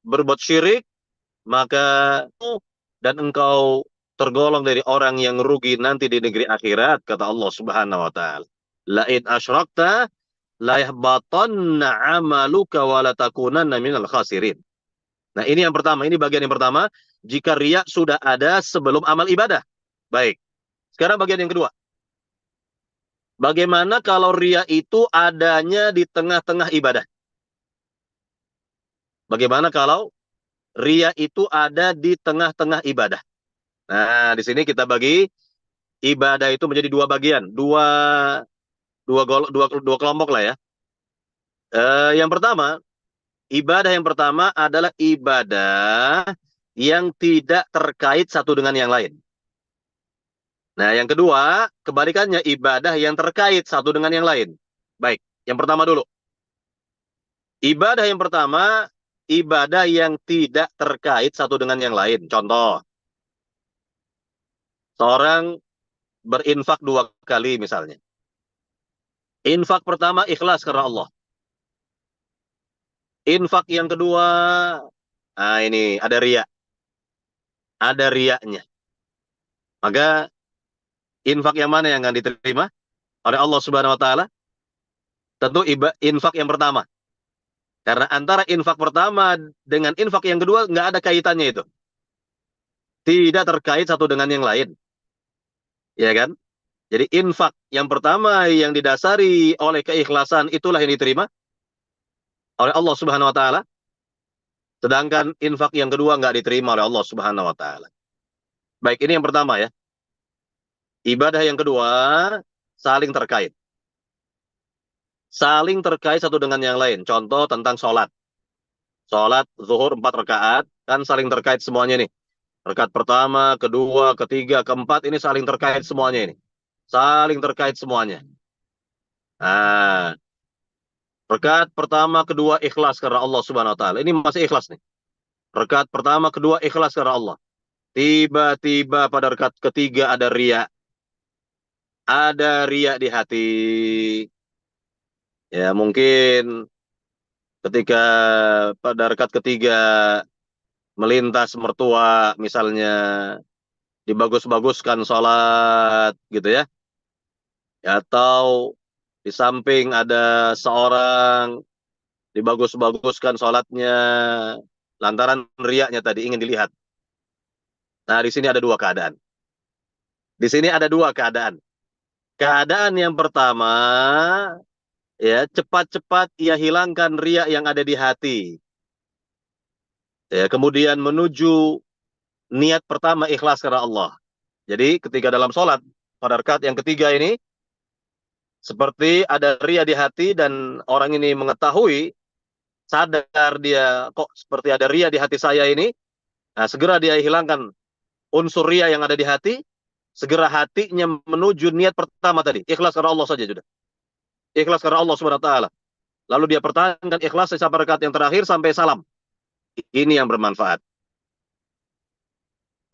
berbuat syirik, maka dan engkau tergolong dari orang yang rugi nanti di negeri akhirat, kata Allah Subhanahu wa taala. Lain asyrakta la yahbatanna amaluka wa la takunanna minal khasirin. Nah, ini yang pertama, ini bagian yang pertama, jika riya sudah ada sebelum amal ibadah. Baik. Sekarang bagian yang kedua. Bagaimana kalau riya itu adanya di tengah-tengah ibadah? Bagaimana kalau riya itu ada di tengah-tengah ibadah? Nah, di sini kita bagi ibadah itu menjadi dua bagian, dua kelompok lah ya. Yang pertama, ibadah yang pertama adalah ibadah yang tidak terkait satu dengan yang lain. Nah, yang kedua, kebalikannya ibadah yang terkait satu dengan yang lain. Baik, yang pertama dulu. Ibadah yang pertama, ibadah yang tidak terkait satu dengan yang lain. Contoh, seorang berinfak 2 kali misalnya. Infak pertama ikhlas karena Allah. Infak yang kedua, nah ini ada riya. Ada riyanya. Maka infak yang mana yang akan diterima oleh Allah Subhanahu wa taala? Tentu infak yang pertama. Karena antara infak pertama dengan infak yang kedua nggak ada kaitannya itu. Tidak terkait satu dengan yang lain. Ya kan? Jadi infak yang pertama yang didasari oleh keikhlasan itulah yang diterima oleh Allah Subhanahu wa taala. Sedangkan infak yang kedua nggak diterima oleh Allah Subhanahu wa taala. Baik, ini yang pertama ya. Ibadah yang kedua saling terkait. Saling terkait satu dengan yang lain. Contoh tentang sholat. Sholat zuhur 4 rakaat kan saling terkait semuanya nih. Rakaat pertama, kedua, ketiga, keempat ini saling terkait semuanya ini. Saling terkait semuanya. Nah, rakaat pertama, kedua ikhlas karena Allah Subhanahu wa taala. Ini masih ikhlas nih. Rakaat pertama, kedua ikhlas karena Allah. Tiba-tiba pada rakaat ketiga ada riya. Ada riya di hati. Ya, mungkin ketika pada rakaat ketiga melintas mertua misalnya, dibagus-baguskan sholat gitu ya. Atau di samping ada seorang dibagus-baguskan sholatnya lantaran riaknya tadi ingin dilihat. Nah, di sini ada dua keadaan. Di sini ada dua keadaan. Keadaan yang pertama, ya, cepat-cepat ia hilangkan riak yang ada di hati. Ya, kemudian menuju niat pertama ikhlas karena Allah. Jadi ketika dalam sholat pada rakaat yang ketiga ini seperti ada ria di hati dan orang ini mengetahui, sadar dia kok seperti ada ria di hati saya ini. Nah, segera dia hilangkan unsur ria yang ada di hati, segera hatinya menuju niat pertama tadi, ikhlas karena Allah saja sudah. Ikhlas karena Allah Subhanahu wa taala. Lalu dia pertahankan ikhlas sampai rakaat yang terakhir sampai salam. Ini yang bermanfaat.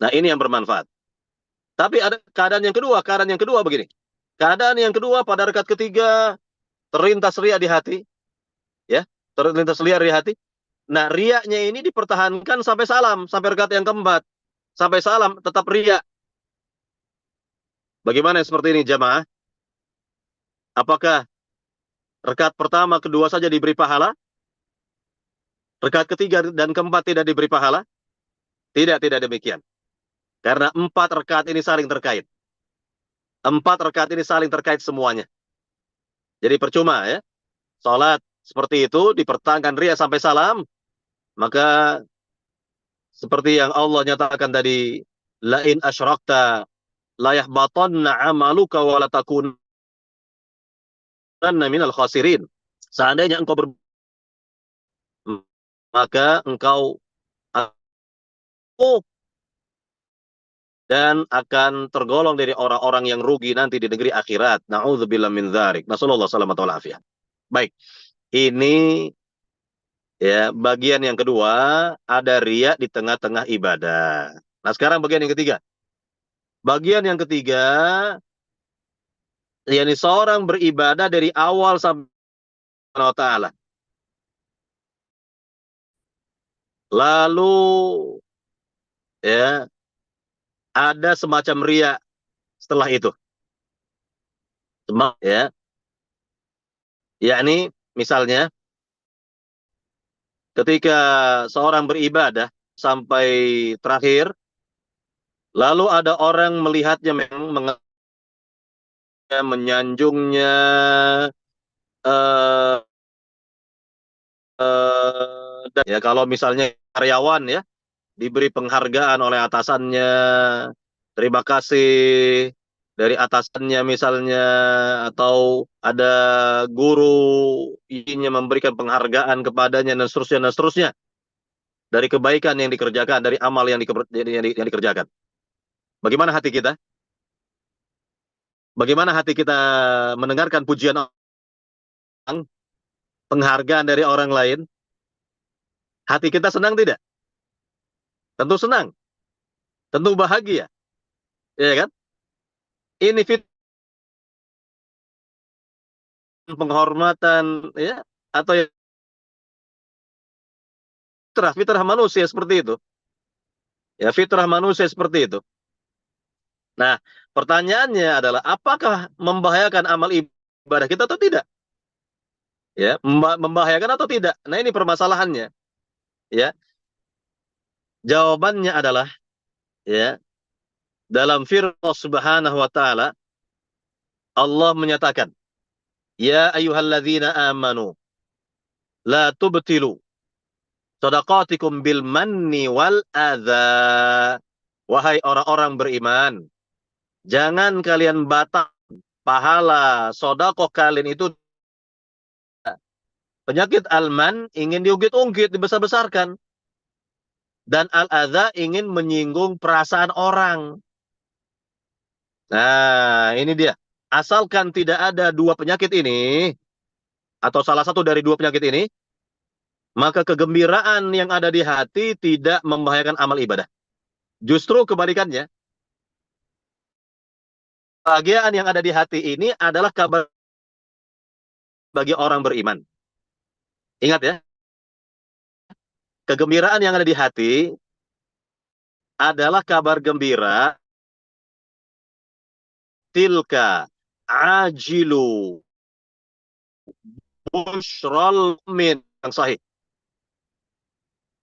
Nah, ini yang bermanfaat. Tapi ada keadaan yang kedua begini. Keadaan yang kedua pada rakaat ketiga terlintas ria di hati, ya, terlintas ria di hati. Nah, riaknya ini dipertahankan sampai salam, sampai rakaat yang keempat. Sampai salam tetap ria. Bagaimana seperti ini jamaah? Apakah rakaat pertama, kedua saja diberi pahala? Rakaat ketiga dan keempat tidak diberi pahala? Tidak, tidak demikian. Karena 4 rakaat ini saling terkait. 4 rakaat ini saling terkait semuanya. Jadi percuma ya. Salat seperti itu dipertahankan ria sampai salam, maka seperti yang Allah nyatakan tadi, la in asyrakta la yahbatanna amaluka wa la takunanna minal khasirin. Seandainya engkau maka engkau dan akan tergolong dari orang-orang yang rugi nanti di negeri akhirat. Na'udzubillah min dzalik. Nasallallahu salamata wal afiyah. Baik. Ini ya bagian yang kedua, ada riya di tengah-tengah ibadah. Nah, sekarang bagian yang ketiga. Bagian yang ketiga, yakni seorang beribadah dari awal sampai taala. Lalu ya ada semacam riya setelah itu. Ya, yakni misalnya ketika seorang beribadah sampai terakhir, lalu ada orang melihatnya memang menyanjungnya, eh, dan ya kalau misalnya karyawan ya diberi penghargaan oleh atasannya, terima kasih dari atasannya misalnya, atau ada guru izinnya memberikan penghargaan kepadanya dan seterusnya dari kebaikan yang dikerjakan, dari amal yang dikerjakan. Bagaimana hati kita? Bagaimana hati kita mendengarkan pujian orang, penghargaan dari orang lain? Hati kita senang tidak? Tentu senang, tentu bahagia, ya kan? Ini penghormatan ya, atau ya, fitrah manusia seperti itu. Ya, fitrah manusia seperti itu. Nah, pertanyaannya adalah apakah membahayakan amal ibadah kita atau tidak? Ya, membahayakan atau tidak? Nah, ini permasalahannya. Ya, jawabannya adalah ya, dalam firman Subhanahu wa taala Allah menyatakan, "Ya ayyuhalladzina amanu la tubtilu shadaqatikum bil manni wal adza." Wahai orang-orang beriman, jangan kalian batal pahala sedekah kalian itu. Penyakit alman ingin diungkit-ungkit, dibesar-besarkan. Dan al-adza ingin menyinggung perasaan orang. Nah, ini dia. Asalkan tidak ada dua penyakit ini, atau salah satu dari dua penyakit ini, maka kegembiraan yang ada di hati tidak membahayakan amal ibadah. Justru kebalikannya, kebahagiaan yang ada di hati ini adalah kabar bagi orang beriman. Ingat ya, kegembiraan yang ada di hati adalah kabar gembira, tilka ajilu bushral min, yang sahih.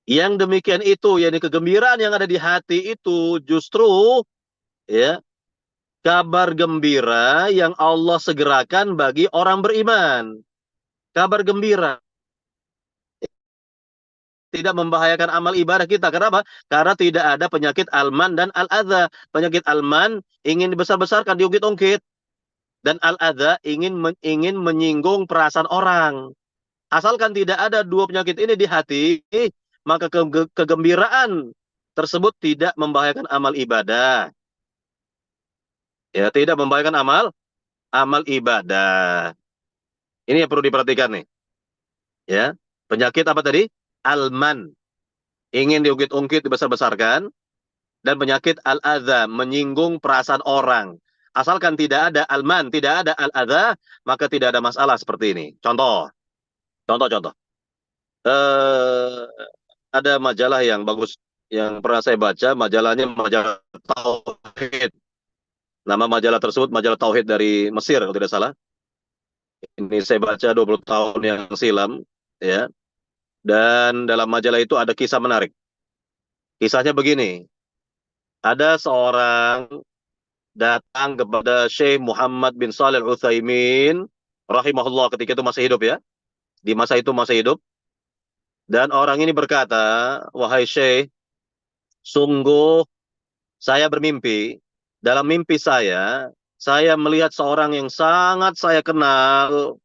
Yang demikian itu, yakni kegembiraan yang ada di hati itu justru ya kabar gembira yang Allah segerakan bagi orang beriman. Kabar gembira tidak membahayakan amal ibadah kita. Kenapa? Karena tidak ada penyakit alman dan al-adza. Penyakit alman ingin dibesar-besarkan, diungkit-ungkit, dan al-adza ingin menyinggung perasaan orang. Asalkan tidak ada dua penyakit ini di hati, maka kegembiraan tersebut tidak membahayakan amal ibadah. Ya, tidak membahayakan amal ibadah. Ini yang perlu diperhatikan nih. Ya, penyakit apa tadi? Alman, ingin diungkit-ungkit, dibesar-besarkan, dan penyakit al-adza, menyinggung perasaan orang. Asalkan tidak ada alman, tidak ada al-adza, maka tidak ada masalah seperti ini. Contoh. Eh, ada majalah yang bagus yang pernah saya baca, majalahnya majalah Tauhid. Nama majalah tersebut majalah Tauhid dari Mesir kalau tidak salah. Ini saya baca 20 tahun yang silam, ya. Dan dalam majalah itu ada kisah menarik. Kisahnya begini, ada seorang datang kepada Syekh Muhammad bin Shalih Al-Utsaimin rahimahullah, ketika itu masih hidup, ya. Di masa itu masih hidup. Dan orang ini berkata, "Wahai Syekh, sungguh saya bermimpi. Dalam mimpi saya melihat seorang yang sangat saya kenal,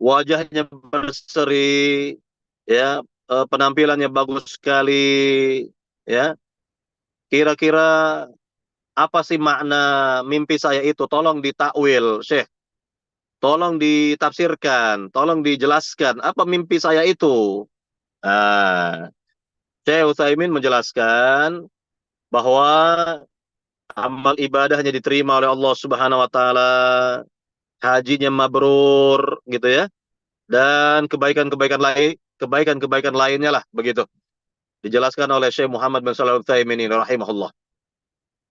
wajahnya berseri, ya, penampilannya bagus sekali, ya. Kira-kira apa sih makna mimpi saya itu? Tolong ditakwil, Syekh. Tolong ditafsirkan, tolong dijelaskan apa mimpi saya itu." Nah, Syekh Utsaimin menjelaskan bahwa amal ibadahnya diterima oleh Allah Subhanahu wa taala, hajinya mabrur gitu ya, dan kebaikan-kebaikan lainnya lah begitu. Dijelaskan oleh Syekh Muhammad bin Shalih Al-Utsaimin rahimahullah.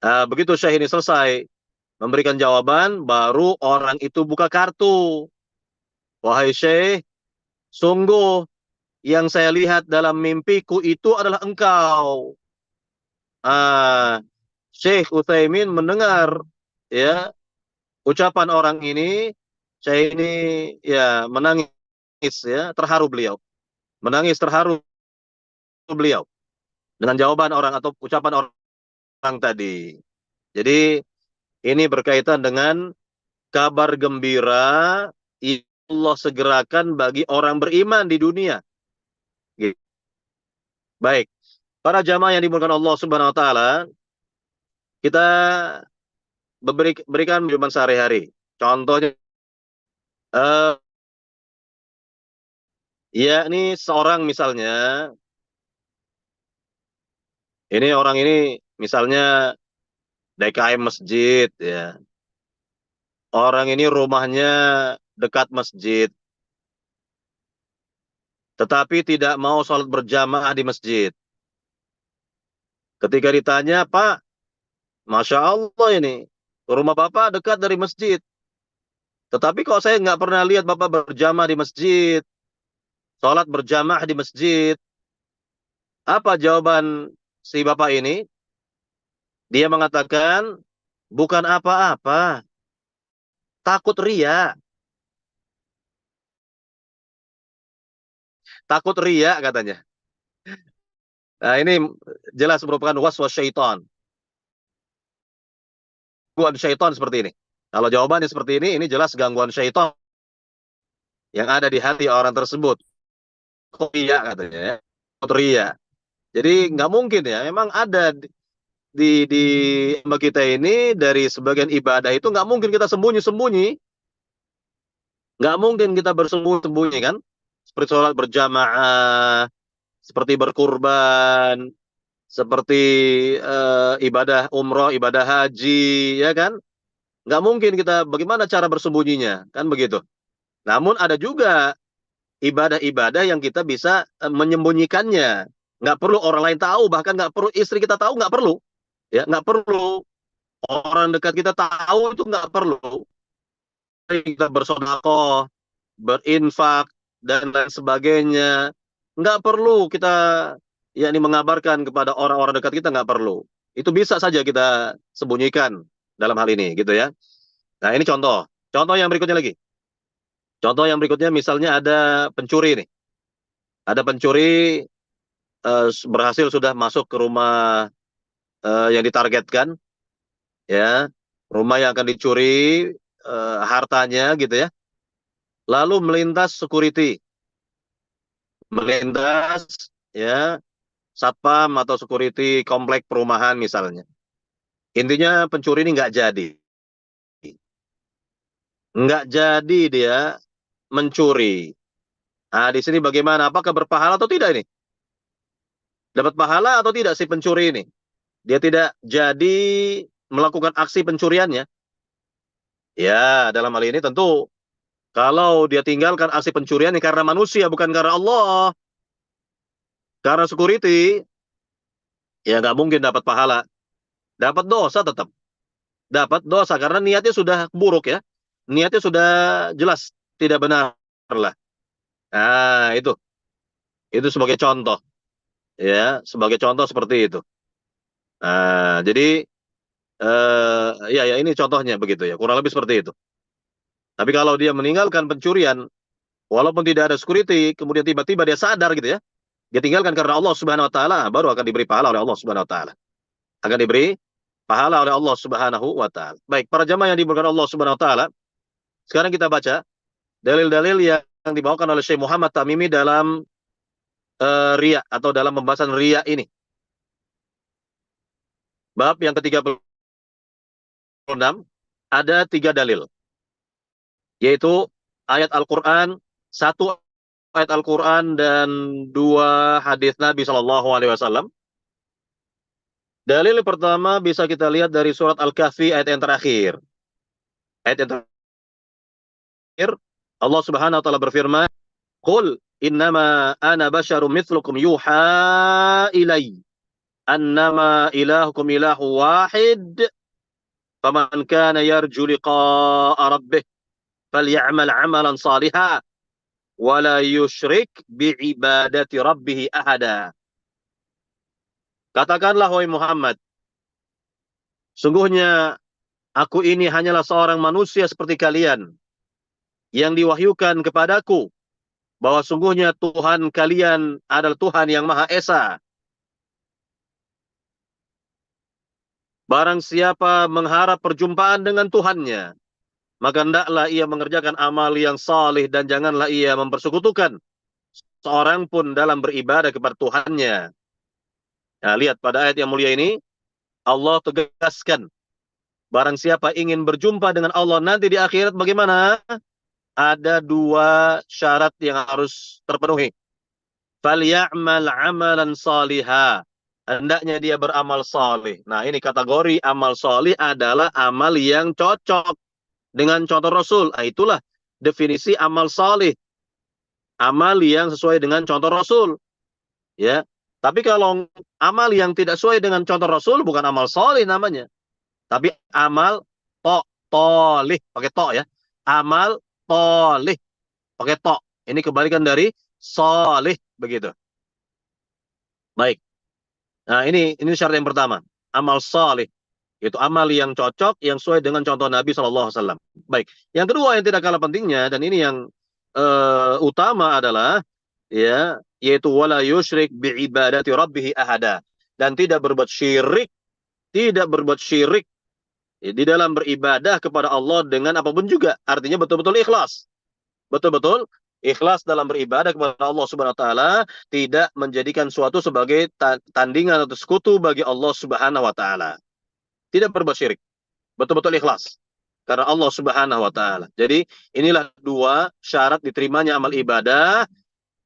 Nah, begitu Syekh ini selesai memberikan jawaban, baru orang itu buka kartu. "Wahai Syekh, sungguh yang saya lihat dalam mimpiku itu adalah engkau." Ah, Syekh Utsaimin mendengar, ya, ucapan orang ini, saya ini ya menangis, ya, terharu beliau. Menangis terharu beliau dengan jawaban orang atau ucapan orang tadi. Jadi ini berkaitan dengan kabar gembira yang Allah segerakan bagi orang beriman di dunia. Gitu. Baik, para jamaah yang dimuliakan Allah Subhanahu wa taala, kita berikan kehidupan sehari-hari. Contohnya, eh ya, ini seorang misalnya, ini orang ini misalnya DKM masjid, ya. Orang ini rumahnya dekat masjid, tetapi tidak mau sholat berjamaah di masjid. Ketika ditanya, "Pak, Masya Allah ini, rumah Bapak dekat dari masjid. Tetapi kok saya nggak pernah lihat Bapak berjamaah di masjid, sholat berjamaah di masjid." Apa jawaban si Bapak ini? Dia mengatakan, "Bukan apa-apa, takut ria." Takut ria katanya. Nah, ini jelas merupakan waswas syaitan. Gangguan syaitan seperti ini. Kalau jawabannya seperti ini jelas gangguan syaitan yang ada di hati orang tersebut. Ria katanya, ya. Ria. Jadi nggak mungkin, ya. Memang ada di agama kita ini, dari sebagian ibadah itu nggak mungkin kita sembunyi-sembunyi. Nggak mungkin kita bersembunyi-sembunyi, kan? Seperti sholat berjamaah, seperti berkurban, seperti ibadah umroh, ibadah haji, ya kan? Nggak mungkin kita, bagaimana cara bersembunyinya, kan begitu. Namun ada juga ibadah-ibadah yang kita bisa menyembunyikannya. Nggak perlu orang lain tahu, bahkan nggak perlu istri kita tahu, nggak perlu. Ya, nggak perlu orang dekat kita tahu, itu nggak perlu. Kita bersedekah, berinfak, dan lain sebagainya. Nggak perlu kita yakni mengabarkan kepada orang-orang dekat kita, nggak perlu. Itu bisa saja kita sembunyikan dalam hal ini, gitu ya. Nah, ini contoh. Contoh yang berikutnya lagi. Contoh yang berikutnya misalnya ada pencuri nih. Ada pencuri berhasil sudah masuk ke rumah yang ditargetkan, ya. Rumah yang akan dicuri hartanya gitu ya. Lalu melintas security. Melintas, ya, satpam atau security komplek perumahan misalnya. Intinya pencuri ini nggak jadi. Nggak jadi dia mencuri. Nah, di sini bagaimana? Apakah berpahala atau tidak ini? Dapat pahala atau tidak si pencuri ini? Dia tidak jadi melakukan aksi pencuriannya. Ya, dalam hal ini tentu kalau dia tinggalkan aksi pencuriannya karena manusia, bukan karena Allah, karena security, ya nggak mungkin dapat pahala. Dapat dosa tetap. dapat dosa karena niatnya sudah buruk ya. Niatnya sudah jelas tidak benar lah. Nah, itu sebagai contoh ya, sebagai contoh seperti itu. Nah, jadi ya ini contohnya begitu ya, kurang lebih seperti itu. Tapi kalau dia meninggalkan pencurian, walaupun tidak ada security, kemudian tiba-tiba dia sadar gitu ya, dia tinggalkan karena Allah Subhanahu Wa Taala, baru akan diberi pahala oleh Allah Subhanahu Wa Taala. Akan diberi pahala oleh Allah Subhanahu Wa Taala. Baik, para jamaah yang dimuliakan Allah Subhanahu Wa Taala, sekarang kita baca dalil-dalil yang dibawakan oleh Syekh Muhammad Tamimi dalam riya atau dalam pembahasan riya ini. Bab yang ke-36 ada 3 dalil, yaitu ayat Al-Quran, 1 ayat Al-Quran dan 2 hadis Nabi Shallallahu Alaihi Wasallam. Dalil pertama bisa kita lihat dari surat Al-Kahfi ayat yang terakhir. Ayat yang terakhir, Allah Subhanahu Wa Taala berfirman, "Qul innama ana basyarum mithlukum yuha ilai annama ilahukum ilahu wahid faman kana yarju liqa'a rabbih falyamal amalan salihan wala yusyrik bi'ibadati rabbih ahada." Katakanlah wahai Muhammad, sungguhnya aku ini hanyalah seorang manusia seperti kalian yang diwahyukan kepadaku bahwa sungguhnya Tuhan kalian adalah Tuhan yang Maha Esa. Barang siapa mengharap perjumpaan dengan Tuhannya, maka hendaklah ia mengerjakan amal yang salih dan janganlah ia mempersekutukan seorang pun dalam beribadah kepada Tuhannya. Nah, lihat pada ayat yang mulia ini, Allah tegaskan, barang siapa ingin berjumpa dengan Allah nanti di akhirat bagaimana? Ada 2 syarat yang harus terpenuhi. Falya'mal amalan salihah. Hendaknya dia beramal salih. Nah, ini kategori amal salih adalah amal yang cocok dengan contoh Rasul. Nah, itulah definisi amal salih. Amal yang sesuai dengan contoh Rasul. Ya. Tapi kalau amal yang tidak sesuai dengan contoh Rasul bukan amal salih namanya. Tapi amal tolih, pakai to ya. Amal tolih, pakai to. Ini kebalikan dari salih begitu. Baik. Nah, ini syarat yang pertama. Amal salih. Itu amal yang cocok, yang sesuai dengan contoh Nabi SAW. Baik. Yang kedua yang tidak kalah pentingnya, dan ini yang utama adalah, ya, yaitu wala yusyrik bi'ibadati rabbih ahada. Dan tidak berbuat syirik di dalam beribadah kepada Allah dengan apapun juga. Artinya betul-betul ikhlas. Betul-betul ikhlas dalam beribadah kepada Allah Subhanahu wa taala, tidak menjadikan suatu sebagai tandingan atau sekutu bagi Allah Subhanahu wa taala. Tidak berbuat syirik. Betul-betul ikhlas karena Allah Subhanahu wa taala. Jadi inilah 2 syarat diterimanya amal ibadah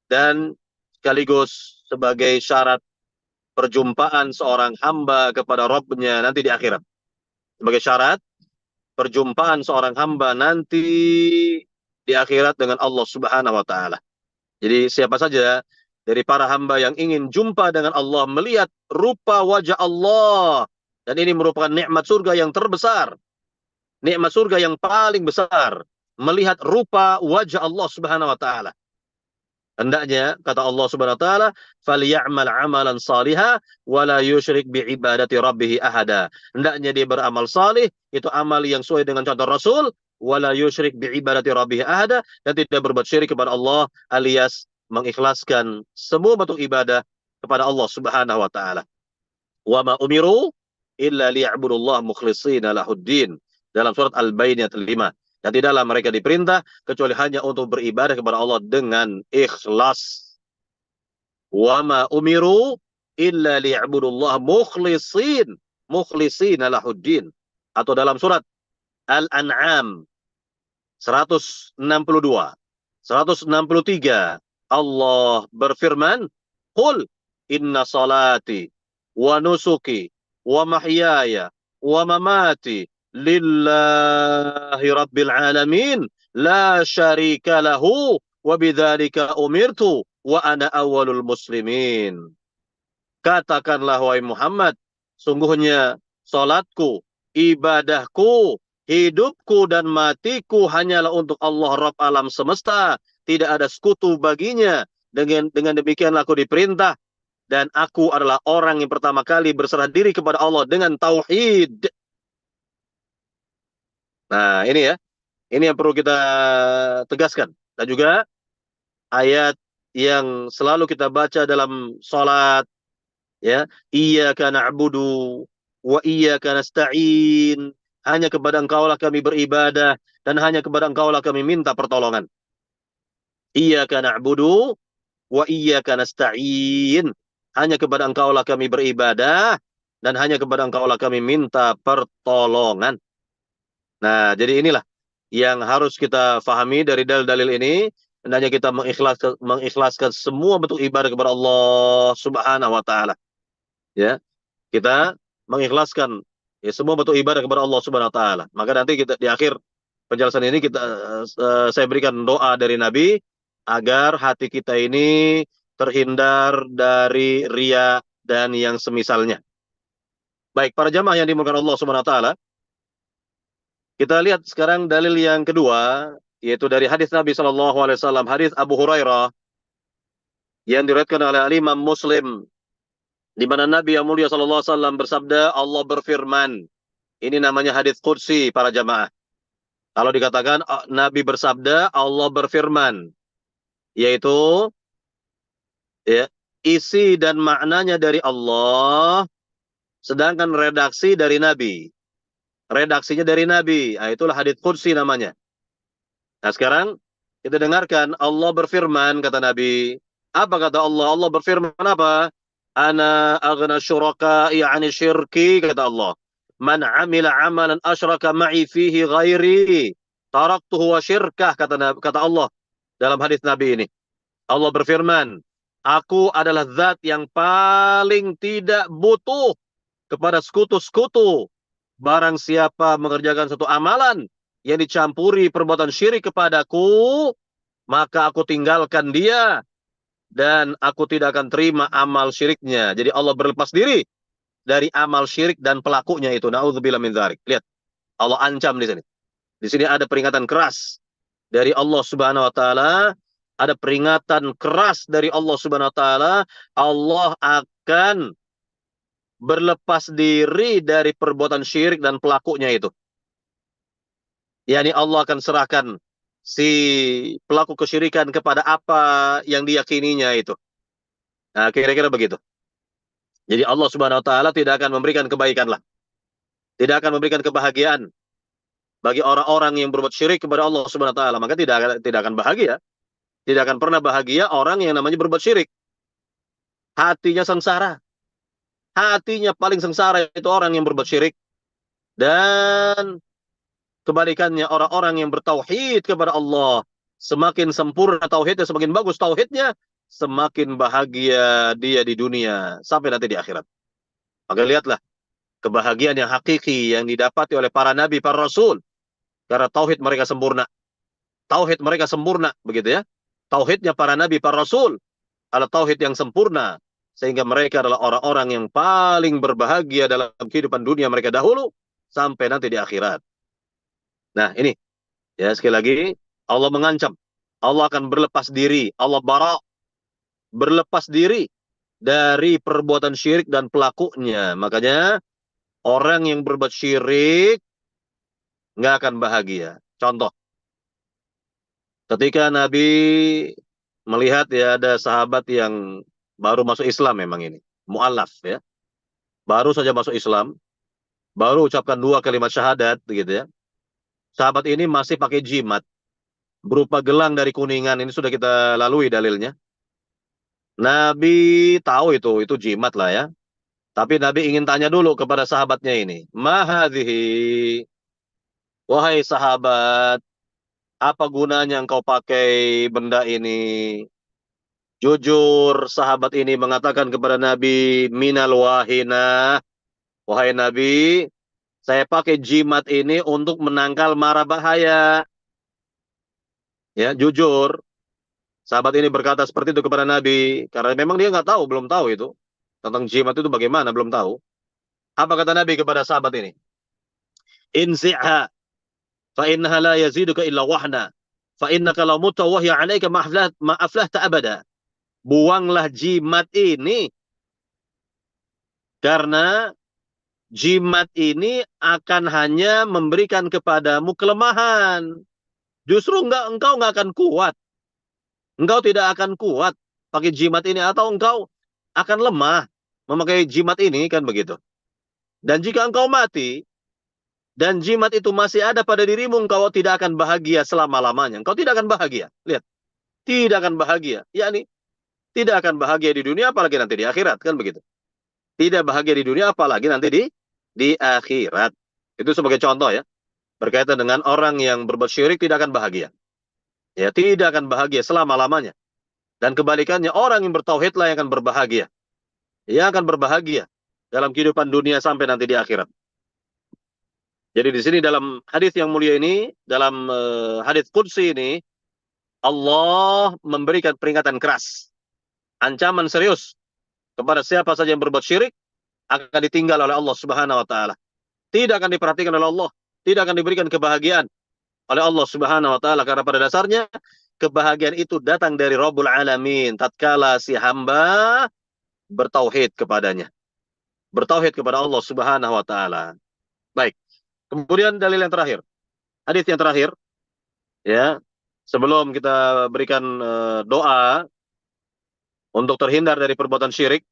dan sekaligus sebagai syarat perjumpaan seorang hamba kepada Rabb-nya nanti di akhirat. Sebagai syarat perjumpaan seorang hamba nanti di akhirat dengan Allah Subhanahu wa taala. Jadi siapa saja dari para hamba yang ingin jumpa dengan Allah, melihat rupa wajah Allah, dan ini merupakan nikmat surga yang terbesar, nikmat surga yang paling besar, melihat rupa wajah Allah Subhanahu wa taala. Hendaknya kata Allah Subhanahu wa taala, "Falyamal 'amalan shaliha wa la yusyrik bi'ibadati rabbih ahada." Hendaknya dia beramal salih, itu amal yang sesuai dengan contoh Rasul, wa la yusyrik bi'ibadati rabbih ahada, dan tidak berbuat syirik kepada Allah, alias mengikhlaskan semua bentuk ibadah kepada Allah Subhanahu wa taala. Wa ma umiru illa liya'budullaha mukhlishina lahuddin. Dalam surat Al-Bayyinah 5. Dan tidaklah mereka diperintah kecuali hanya untuk beribadah kepada Allah dengan ikhlas. Wa ma umiru illa liya'budullaha mukhlishina lahuddin. Atau dalam surat Al-An'am 162, 163, Allah berfirman, "Qul inna salati wa nusuki wa mahyaya wa mamati lillahi rabbil alamin la syarika lahu wa bidzalika umirtu wa ana awwalul muslimin." Katakanlah wahai Muhammad, sungguhnya salatku, ibadahku, hidupku dan matiku hanyalah untuk Allah Rabb alam semesta. Tidak ada sekutu baginya. Dengan demikian aku diperintah. Dan aku adalah orang yang pertama kali berserah diri kepada Allah dengan tauhid. Nah, ini ya. Ini yang perlu kita tegaskan. Dan juga ayat yang selalu kita baca dalam salat, ya, iyyaka na'budu wa iyyaka nasta'in, hanya kepada Engkaulah kami beribadah dan hanya kepada Engkaulah kami minta pertolongan. Iyyaka na'budu wa iyyaka nasta'in, hanya kepada Engkaulah kami beribadah dan hanya kepada Engkaulah kami minta pertolongan. Nah, jadi inilah yang harus kita fahami dari dalil-dalil ini. Hendaknya kita mengikhlaskan semua bentuk ibadah kepada Allah Subhanahu wa taala. Ya, kita mengikhlaskan ya semua bentuk ibadah kepada Allah Subhanahu wa taala. Maka nanti kita di akhir penjelasan ini saya berikan doa dari Nabi agar hati kita ini terhindar dari riya dan yang semisalnya. Baik, para jamaah yang dimuliakan Allah Subhanahu wa taala, kita lihat sekarang dalil yang kedua, yaitu dari hadis Nabi Shallallahu Alaihi Wasallam, hadis Abu Hurairah yang diriwayatkan oleh Imam Muslim, di mana Nabi yang mulia Shallallahu Alaihi Wasallam bersabda, Allah berfirman. Ini namanya hadis qudsi, para jamaah. Kalau dikatakan Nabi bersabda, Allah berfirman, yaitu ya, isi dan maknanya dari Allah, sedangkan redaksi dari Nabi. Redaksinya dari Nabi. Nah, itulah hadits qudsi namanya. Nah, sekarang kita dengarkan Allah berfirman, kata Nabi. Apa kata Allah? Allah berfirman apa? Ana aghna syuraka ya'ni syirki, kata Allah. Man amila amalan asyraka ma'i fihi ghairi taraktuhu wa syirkah, kata Allah dalam hadis Nabi ini. Allah berfirman, aku adalah zat yang paling tidak butuh kepada sekutu-sekutu. Barang siapa mengerjakan satu amalan yang dicampuri perbuatan syirik kepadaku, maka aku tinggalkan dia dan aku tidak akan terima amal syiriknya. Jadi Allah berlepas diri dari amal syirik dan pelakunya itu. Na'udzubillah min dzalik. Lihat, Allah ancam di sini. Di sini ada peringatan keras dari Allah Subhanahu wa taala, ada peringatan keras dari Allah Subhanahu wa taala. Allah akan berlepas diri dari perbuatan syirik dan pelakunya itu. Yani Allah akan serahkan si pelaku kesyirikan kepada apa yang diyakininya itu. Nah, kira-kira begitu. Jadi Allah Subhanahu wa taala tidak akan memberikan kebaikan lah. Tidak akan memberikan kebahagiaan bagi orang-orang yang berbuat syirik kepada Allah Subhanahu wa taala. Maka tidak akan bahagia. Tidak akan pernah bahagia orang yang namanya berbuat syirik. Hatinya sengsara. Hatinya paling sengsara itu orang yang berbuat syirik. Dan kebalikannya orang-orang yang bertauhid kepada Allah. Semakin sempurna tauhidnya, semakin bagus tauhidnya, semakin bahagia dia di dunia. Sampai nanti di akhirat. Maka lihatlah kebahagiaan yang hakiki yang didapati oleh para nabi, para rasul. Karena tauhid mereka sempurna. Tauhid mereka sempurna. Begitu ya. Tauhidnya para nabi, para rasul adalah tauhid yang sempurna. Sehingga mereka adalah orang-orang yang paling berbahagia dalam kehidupan dunia mereka dahulu sampai nanti di akhirat. Nah, ini ya, sekali lagi Allah mengancam. Allah akan berlepas diri. Allah berlepas diri dari perbuatan syirik dan pelakunya. Makanya orang yang berbuat syirik nggak akan bahagia. Contoh, ketika Nabi melihat ya ada sahabat yang baru masuk Islam, memang ini mu'alaf ya, baru saja masuk Islam, baru ucapkan 2 kalimat syahadat gitu ya. Sahabat ini masih pakai jimat berupa gelang dari kuningan. Ini sudah kita lalui dalilnya. Nabi tahu itu jimat lah ya. Tapi Nabi ingin tanya dulu kepada sahabatnya ini. Mahadhihi, wahai sahabat, apa gunanya engkau pakai benda ini? Jujur sahabat ini mengatakan kepada Nabi, minal wahina, wahai Nabi, saya pakai jimat ini untuk menangkal mara bahaya. Ya, jujur. Sahabat ini berkata seperti itu kepada Nabi. Karena memang dia nggak tahu, belum tahu itu. Tentang jimat itu bagaimana, belum tahu. Apa kata Nabi kepada sahabat ini? Inzi'ha fa innaha la yaziduka illa wahna. Fa innaka law mutta wa hiya 'alaika ma aflahta abada. Buanglah jimat ini karena jimat ini akan hanya memberikan kepadamu kelemahan. Justru engkau nggak akan kuat. Engkau tidak akan kuat pakai jimat ini, atau engkau akan lemah memakai jimat ini, kan begitu. Dan jika engkau mati dan jimat itu masih ada pada dirimu, engkau tidak akan bahagia selama-lamanya. Engkau tidak akan bahagia. Lihat, tidak akan bahagia. Yakni tidak akan bahagia di dunia, apalagi nanti di akhirat, kan begitu. Tidak bahagia di dunia, apalagi nanti di akhirat. Itu sebagai contoh ya, berkaitan dengan orang yang berbuat syirik tidak akan bahagia. Ya, tidak akan bahagia selama-lamanya. Dan kebalikannya, orang yang bertauhidlah yang akan berbahagia. Ia akan berbahagia dalam kehidupan dunia sampai nanti di akhirat. Jadi di sini dalam hadis yang mulia ini, dalam hadis qudsi ini, Allah memberikan peringatan keras, ancaman serius kepada siapa saja yang berbuat syirik akan ditinggal oleh Allah Subhanahu wa taala. Tidak akan diperhatikan oleh Allah, tidak akan diberikan kebahagiaan oleh Allah Subhanahu wa taala, karena pada dasarnya kebahagiaan itu datang dari Rabbul Alamin tatkala si hamba bertauhid kepadanya. Bertauhid kepada Allah Subhanahu wa taala. Baik. Kemudian dalil yang terakhir. Hadis yang terakhir ya. Sebelum kita berikan doa untuk terhindar dari perbuatan syirik,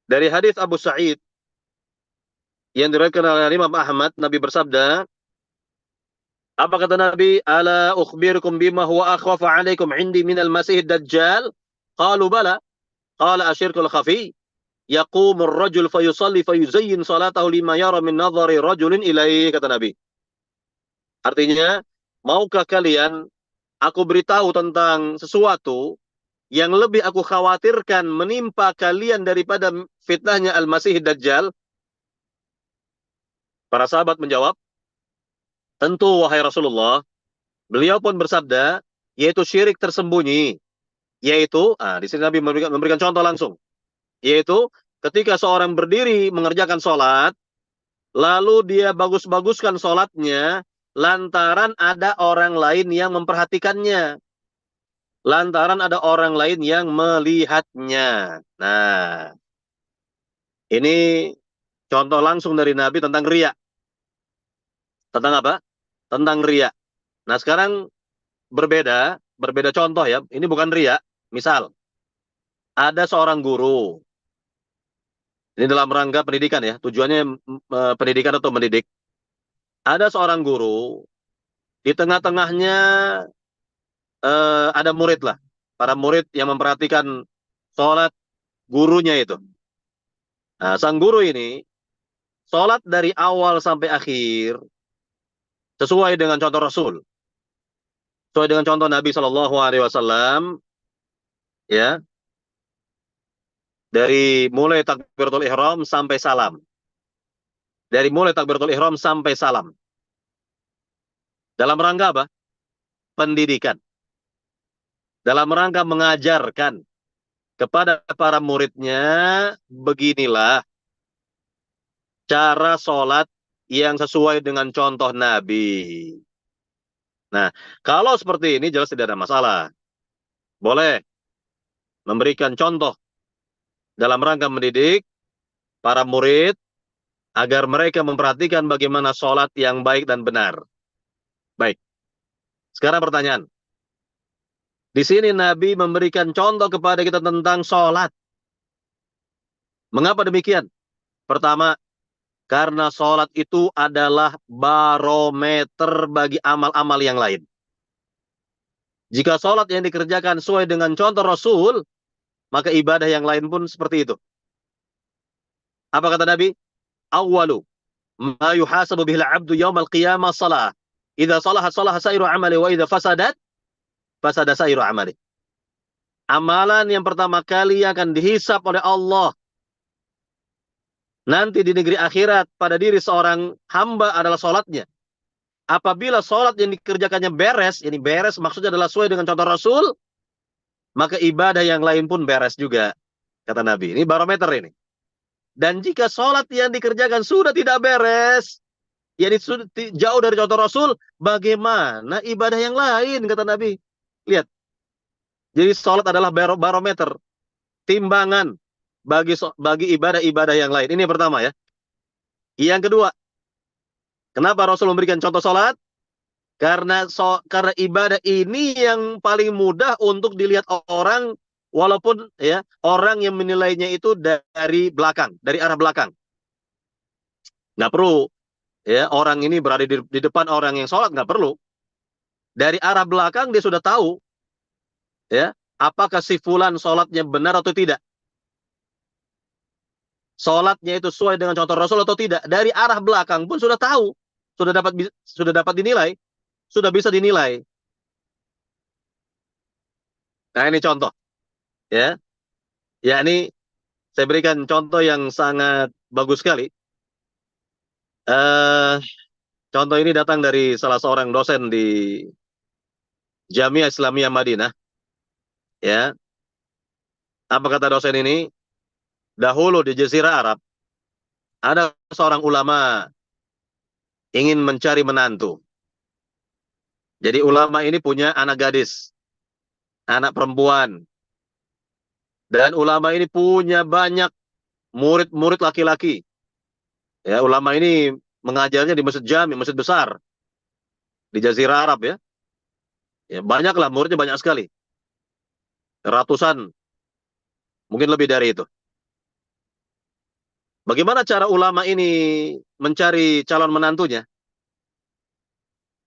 dari hadis Abu Sa'id yang diriwayatkan oleh Imam Ahmad, Nabi bersabda, apa kata Nabi? Ala ukhbirukum bima huwa akhwafa alaikum indi minal masih dajjal? Qalu bala. Qala asyirkul khafi. Yaqumur rajul fayusalli fayuzayyin salatahu lima yara min nadhari rajulin ilaihi, kata Nabi. Artinya, maukah kalian aku beritahu tentang sesuatu yang lebih aku khawatirkan menimpa kalian daripada fitnahnya Al-Masih Dajjal? Para sahabat menjawab, tentu wahai Rasulullah. Beliau pun bersabda, yaitu syirik tersembunyi. Yaitu, di sini Nabi memberikan contoh langsung. Yaitu, ketika seorang berdiri mengerjakan sholat, lalu dia bagus-baguskan sholatnya, lantaran ada orang lain yang memperhatikannya. Lantaran ada orang lain yang melihatnya. Nah, ini contoh langsung dari Nabi tentang riya. Tentang apa? Tentang riya. Nah, sekarang berbeda contoh ya. Ini bukan riya. Misal, ada seorang guru. Ini dalam rangka pendidikan ya. Tujuannya pendidikan atau mendidik. Ada seorang guru. Di tengah-tengahnya ada murid lah. Para murid yang memperhatikan sholat gurunya itu. Nah, sang guru ini sholat dari awal sampai akhir sesuai dengan contoh Rasul. Sesuai dengan contoh Nabi Shallallahu Alaihi Wasallam, ya, dari mulai takbiratul ihram sampai salam, dari mulai takbiratul ihram sampai salam. Dalam rangka apa? Pendidikan. Dalam rangka mengajarkan kepada para muridnya, beginilah cara sholat yang sesuai dengan contoh Nabi. Nah, kalau seperti ini jelas tidak ada masalah. Boleh memberikan contoh dalam rangka mendidik para murid agar mereka memperhatikan bagaimana sholat yang baik dan benar. Baik. Sekarang pertanyaan. Di sini Nabi memberikan contoh kepada kita tentang sholat. Mengapa demikian? Pertama, karena sholat itu adalah barometer bagi amal-amal yang lain. Jika sholat yang dikerjakan sesuai dengan contoh Rasul, maka ibadah yang lain pun seperti itu. Apa kata Nabi? Awalu ma yuhasabu bihil abdu yawmal qiyamah salah. Idza salahat salaha sairu amali wa idza fasadat fasada sairu amali. Amalan yang pertama kali akan dihisap oleh Allah nanti di negeri akhirat pada diri seorang hamba adalah sholatnya. Apabila sholat yang dikerjakannya beres, ini beres maksudnya adalah sesuai dengan contoh Rasul, maka ibadah yang lain pun beres juga, kata Nabi. Ini barometer ini. Dan jika sholat yang dikerjakan sudah tidak beres, Yani jauh dari contoh Rasul, bagaimana ibadah yang lain, kata Nabi. Lihat, jadi sholat adalah barometer, timbangan bagi ibadah-ibadah yang lain. Ini yang pertama ya. Yang kedua, kenapa Rasul memberikan contoh sholat? Karena ibadah ini yang paling mudah untuk dilihat orang, walaupun ya orang yang menilainya itu dari belakang, dari arah belakang. Nggak perlu ya orang ini berada di depan orang yang sholat, nggak perlu. Dari arah belakang dia sudah tahu ya apakah si fulan sholatnya benar atau tidak. Sholatnya itu sesuai dengan contoh Rasul atau tidak. Dari arah belakang pun sudah tahu, sudah dapat dinilai, sudah bisa dinilai. Nah ini contoh ya. Ya ini saya berikan contoh yang sangat bagus sekali. Eh, Contoh ini datang dari salah seorang dosen di Jamiah Islamiyah Madinah. Ya, apa kata dosen ini? Dahulu di Jazirah Arab ada seorang ulama ingin mencari menantu. Jadi ulama ini punya anak gadis, anak perempuan, dan ulama ini punya banyak murid-murid laki-laki. Ya, ulama ini mengajarnya di masjid jami, masjid besar di Jazirah Arab ya. Ya, banyaklah muridnya banyak sekali, ratusan, mungkin lebih dari itu. Bagaimana cara ulama ini mencari calon menantunya?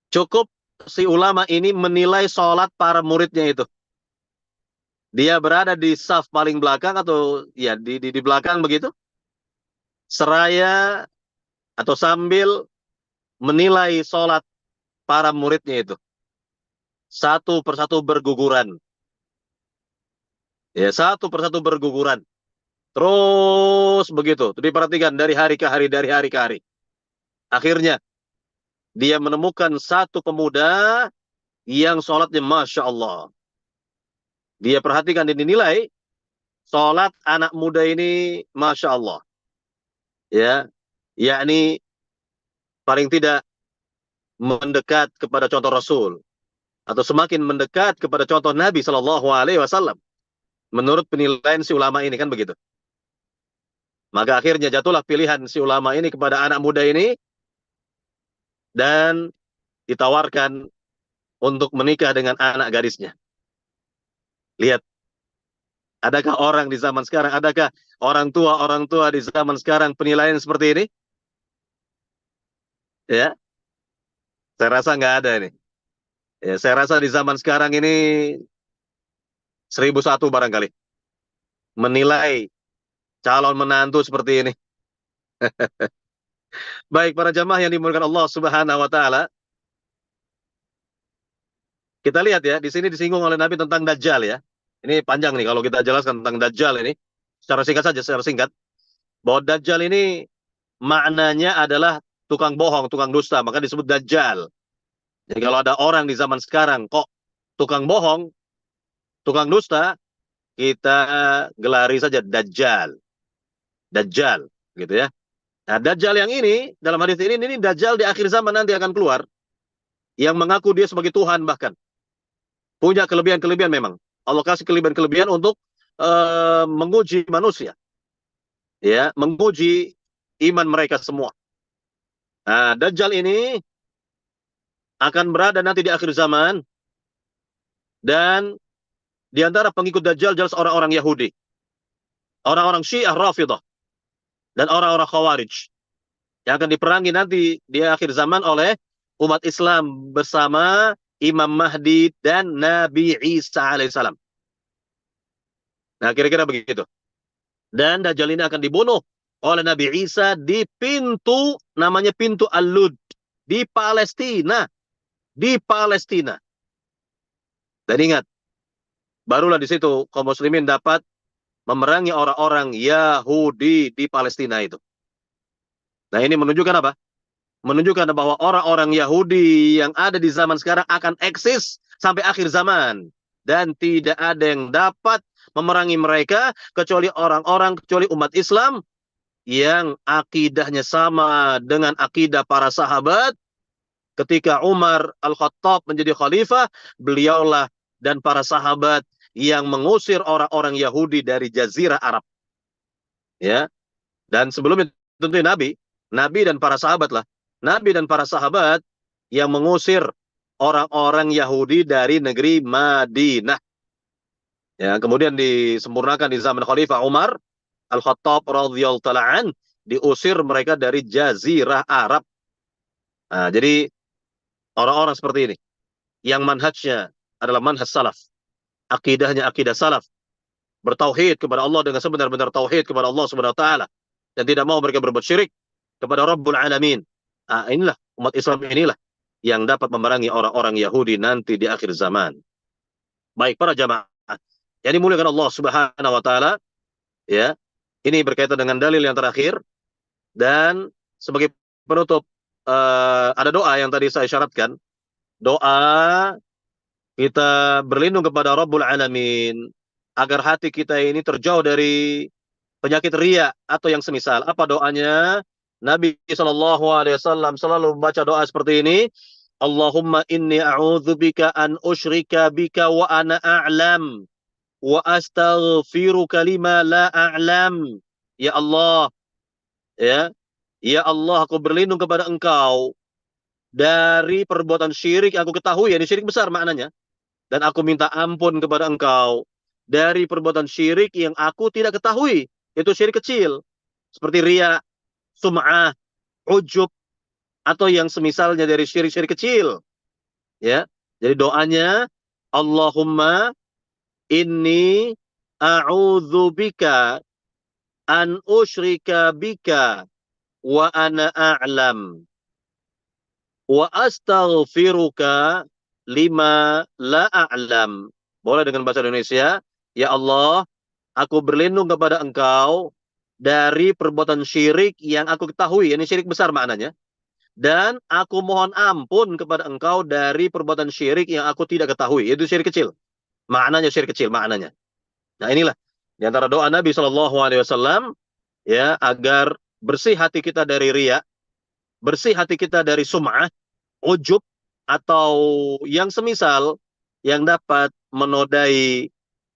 Cukup si ulama ini menilai sholat para muridnya itu. Dia berada di saf paling belakang atau ya di belakang begitu. Seraya atau sambil menilai sholat para muridnya itu. Satu persatu berguguran. Ya, satu persatu berguguran. Terus begitu. Diperhatikan dari hari ke hari, dari hari ke hari. Akhirnya, dia menemukan satu pemuda yang sholatnya Masya Allah. Dia perhatikan dan dinilai, sholat anak muda ini Masya Allah. Ya, yakni paling tidak mendekat kepada contoh Rasul. Atau semakin mendekat kepada contoh Nabi Shallallahu Alaihi Wasallam. Menurut penilaian si ulama ini, kan begitu. Maka akhirnya jatuhlah pilihan si ulama ini kepada anak muda ini, dan ditawarkan untuk menikah dengan anak gadisnya. Lihat, adakah orang di zaman sekarang, adakah orang tua di zaman sekarang penilaian seperti ini? Ya, saya rasa nggak ada ini. Ya, saya rasa di zaman sekarang ini 1001 barangkali menilai calon menantu seperti ini. Baik para jamaah yang dimuliakan Allah Subhanahu wa taala, kita lihat ya, di sini disinggung oleh Nabi tentang Dajjal ya. Ini panjang nih kalau kita jelaskan tentang Dajjal ini. Secara singkat saja, secara singkat. Bahwa Dajjal ini maknanya adalah tukang bohong, tukang dusta. Maka disebut Dajjal. Jadi kalau ada orang di zaman sekarang kok tukang bohong, tukang dusta, kita gelari saja Dajjal. Dajjal, gitu ya. Nah, Dajjal yang ini, dalam hadis ini Dajjal di akhir zaman nanti akan keluar. Yang mengaku dia sebagai Tuhan bahkan. Punya kelebihan-kelebihan memang. Allah kasih kelebihan-kelebihan untuk menguji manusia. Ya, menguji iman mereka semua. Nah, Dajjal ini akan berada nanti di akhir zaman, dan di antara pengikut Dajjal jelas orang-orang Yahudi, orang-orang Syiah Rafidah, dan orang-orang Khawarij yang akan diperangi nanti di akhir zaman oleh umat Islam bersama Imam Mahdi dan Nabi Isa alaihissalam. Nah, kira-kira begitu. Dan Dajjal ini akan dibunuh oleh Nabi Isa di pintu, namanya pintu Al-Lud, di Palestina. Di Palestina. Dan ingat, barulah di situ kaum muslimin dapat memerangi orang-orang Yahudi di Palestina itu. Nah, ini menunjukkan apa? Menunjukkan bahwa orang-orang Yahudi yang ada di zaman sekarang akan eksis sampai akhir zaman. Dan tidak ada yang dapat memerangi mereka kecuali orang-orang, kecuali umat Islam yang akidahnya sama dengan akidah para sahabat, ketika Umar Al-Khattab menjadi khalifah, beliaulah dan para sahabat yang mengusir orang-orang Yahudi dari Jazirah Arab. Ya, dan sebelumnya tentu Nabi dan para sahabat lah. Nabi dan para sahabat yang mengusir orang-orang Yahudi dari negeri Madinah. Ya, kemudian disempurnakan di zaman Khalifah Umar Al-Khattab radhiyallahu taala an, diusir mereka dari Jazirah Arab. Nah, jadi orang-orang seperti ini yang manhajnya adalah manhaj salaf, akidahnya akidah salaf, bertauhid kepada Allah dengan sebenar-benar tauhid kepada Allah Subhanahu wa taala, dan tidak mau mereka berbuat syirik kepada Rabbul Alamin. Nah, inilah umat Islam, inilah yang dapat memerangi orang-orang Yahudi nanti di akhir zaman. Baik para jamaah yang dimuliakan Allah Subhanahu wa taala, ya. Ini berkaitan dengan dalil yang terakhir, dan sebagai penutup ada doa yang tadi saya syaratkan. Doa kita berlindung kepada Rabbul Alamin agar hati kita ini terjauh dari penyakit riya atau yang semisal. Apa doanya? Nabi SAW selalu membaca doa seperti ini. Allahumma inni a'udzubika an usyrika bika wa ana a'lam wa astaghfiruka lima la a'lam. Ya Allah, ya, ya Allah, aku berlindung kepada Engkau dari perbuatan syirik yang aku ketahui, ini syirik besar maknanya, dan aku minta ampun kepada Engkau dari perbuatan syirik yang aku tidak ketahui, itu syirik kecil seperti riya, sum'ah, ujub, atau yang semisalnya dari syirik-syirik kecil. Ya, jadi doanya Allahumma inni a'udzubika an usyrika bika wa ana a'lam wa astaghfiruka lima la a'lam. Boleh dengan bahasa Indonesia, ya Allah, aku berlindung kepada Engkau dari perbuatan syirik yang aku ketahui, ini syirik besar maknanya, dan aku mohon ampun kepada Engkau dari perbuatan syirik yang aku tidak ketahui, itu syirik kecil. Maknanya syirik kecil maknanya. Nah, inilah di antara doa Nabi SAW, ya, agar bersih hati kita dari riya, bersih hati kita dari sum'ah, ujub, atau yang semisal yang dapat menodai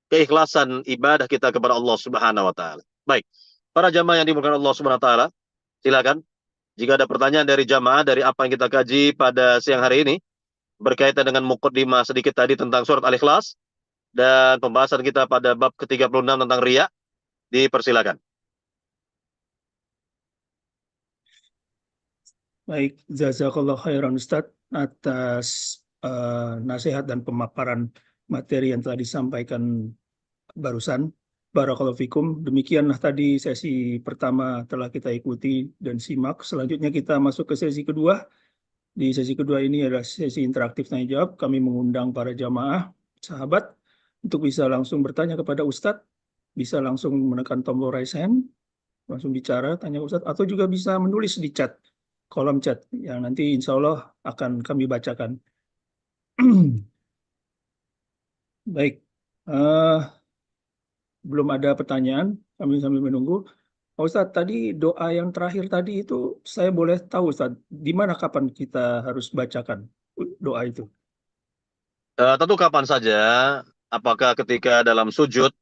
keikhlasan ibadah kita kepada Allah Subhanahu wa taala. Baik, para jamaah yang dimuliakan Allah Subhanahu wa taala, silakan jika ada pertanyaan dari jamaah dari apa yang kita kaji pada siang hari ini berkaitan dengan muqaddimah sedikit tadi tentang surat Al-Ikhlas dan pembahasan kita pada bab ke-36 tentang riya, dipersilakan. Baik, jazakallah khairan Ustadz atas nasihat dan pemaparan materi yang telah disampaikan barusan. Barakallahu fikum. Demikianlah tadi sesi pertama telah kita ikuti dan simak. Selanjutnya kita masuk ke sesi kedua. Di sesi kedua ini adalah sesi interaktif tanya jawab. Kami mengundang para jamaah, sahabat, untuk bisa langsung bertanya kepada Ustadz, bisa langsung menekan tombol raise hand, langsung bicara, tanya Ustadz, atau juga bisa menulis di chat, kolom chat, yang nanti insya Allah akan kami bacakan. Baik, belum ada pertanyaan, kami sambil menunggu. Ustadz, tadi doa yang terakhir tadi itu saya boleh tahu Ustadz, di mana kapan kita harus bacakan doa itu? Tentu kapan saja, apakah ketika dalam sujud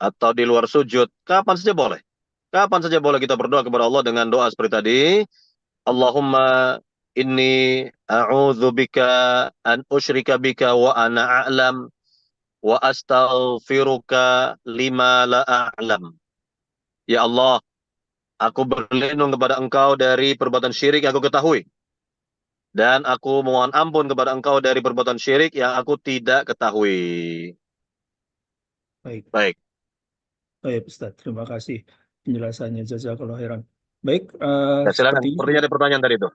atau di luar sujud, kapan saja boleh. Kapan saja boleh kita berdoa kepada Allah dengan doa seperti tadi. Allahumma inni a'udzubika an usyrika bika wa ana a'lam wa astaghfiruka lima la a'lam. Ya Allah, aku berlindung kepada Engkau dari perbuatan syirik yang aku ketahui, dan aku mohon ampun kepada Engkau dari perbuatan syirik yang aku tidak ketahui. Baik, Baik. baik Ustadz, terima kasih penjelasannya, jazakallah khairan. Baik, Ya, silakan. sepertinya Sepertinya ada pertanyaan tadi itu.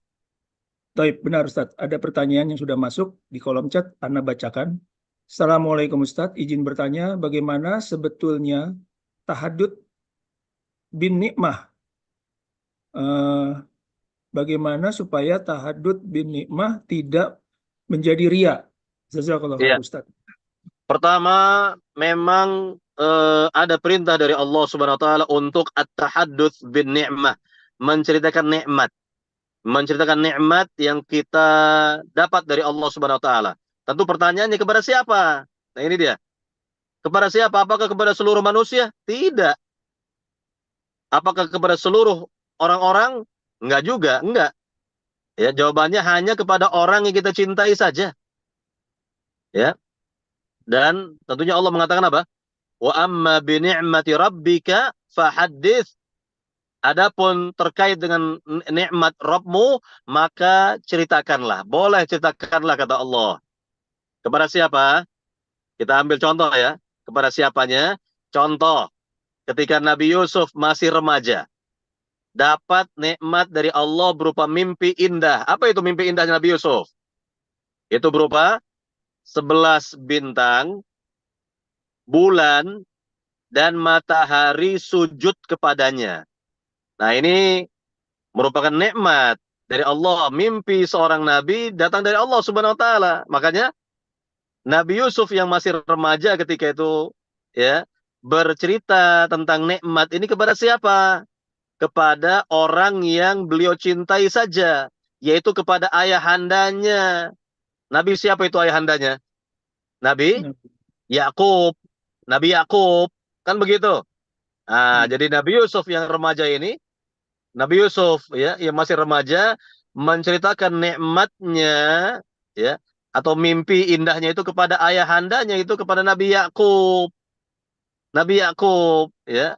baik, benar Ustadz, ada pertanyaan yang sudah masuk di kolom chat, Anda bacakan. Assalamualaikum Ustadz, izin bertanya bagaimana sebetulnya tahadud bin nikmah? Bagaimana supaya tahadud bin nikmah tidak menjadi ria? Jazakallah Iya. khairan Ustadz. Pertama, memang ada perintah dari Allah Subhanahu wa taala untuk at-tahadduts bin ni'mah, menceritakan nikmat, menceritakan nikmat yang kita dapat dari Allah Subhanahu wa taala. Tentu pertanyaannya kepada siapa? Nah, ini dia. Kepada siapa? Apakah kepada seluruh manusia? Tidak. Apakah kepada seluruh orang-orang? Enggak juga, enggak. Ya, jawabannya hanya kepada orang yang kita cintai saja. Ya. Dan tentunya Allah mengatakan apa? Wa amma bi ni'mati rabbika fahaddits. Adapun terkait dengan nikmat Rabbmu, maka ceritakanlah. Boleh ceritakanlah kata Allah. Kepada siapa? Kita ambil contoh ya. Kepada siapanya? Contoh, ketika Nabi Yusuf masih remaja, dapat nikmat dari Allah berupa mimpi indah. Apa itu mimpi indahnya Nabi Yusuf? Itu berupa 11 bintang, bulan, dan matahari sujud kepadanya. Nah, ini merupakan nikmat dari Allah. Mimpi seorang nabi datang dari Allah Subhanahu wa taala. Makanya Nabi Yusuf yang masih remaja ketika itu ya bercerita tentang nikmat ini kepada siapa? Kepada orang yang beliau cintai saja, yaitu kepada ayahandanya. Nabi siapa itu ayahandanya? Nabi Nah, Yakub. Nabi Yakub, kan begitu. Nah, hmm. jadi Nabi Yusuf yang remaja ini, Nabi Yusuf ya yang masih remaja menceritakan nikmatnya ya atau mimpi indahnya itu kepada ayahandanya, itu kepada Nabi Yakub. Nabi Yakub ya.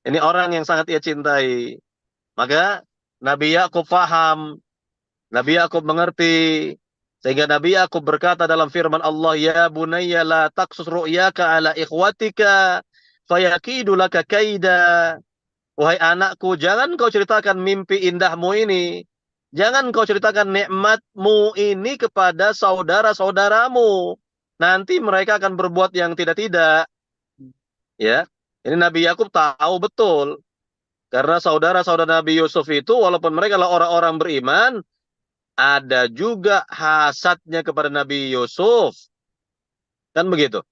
Ini orang yang sangat ia cintai. Maka Nabi Yakub faham, Nabi Yakub mengerti, sehingga Nabi Yakub berkata dalam firman Allah, "Ya bunayya la taqsus ru'yaka ala ikhwatika fayakidu laka kaida." Wahai anakku, jangan kau ceritakan mimpi indahmu ini. Jangan kau ceritakan nikmatmu ini kepada saudara-saudaramu. Nanti mereka akan berbuat yang tidak-tidak. Ya, ini Nabi Yakub tahu betul. Karena saudara-saudara Nabi Yusuf itu, walaupun mereka adalah orang-orang beriman, ada juga hasadnya kepada Nabi Yusuf. Kan begitu.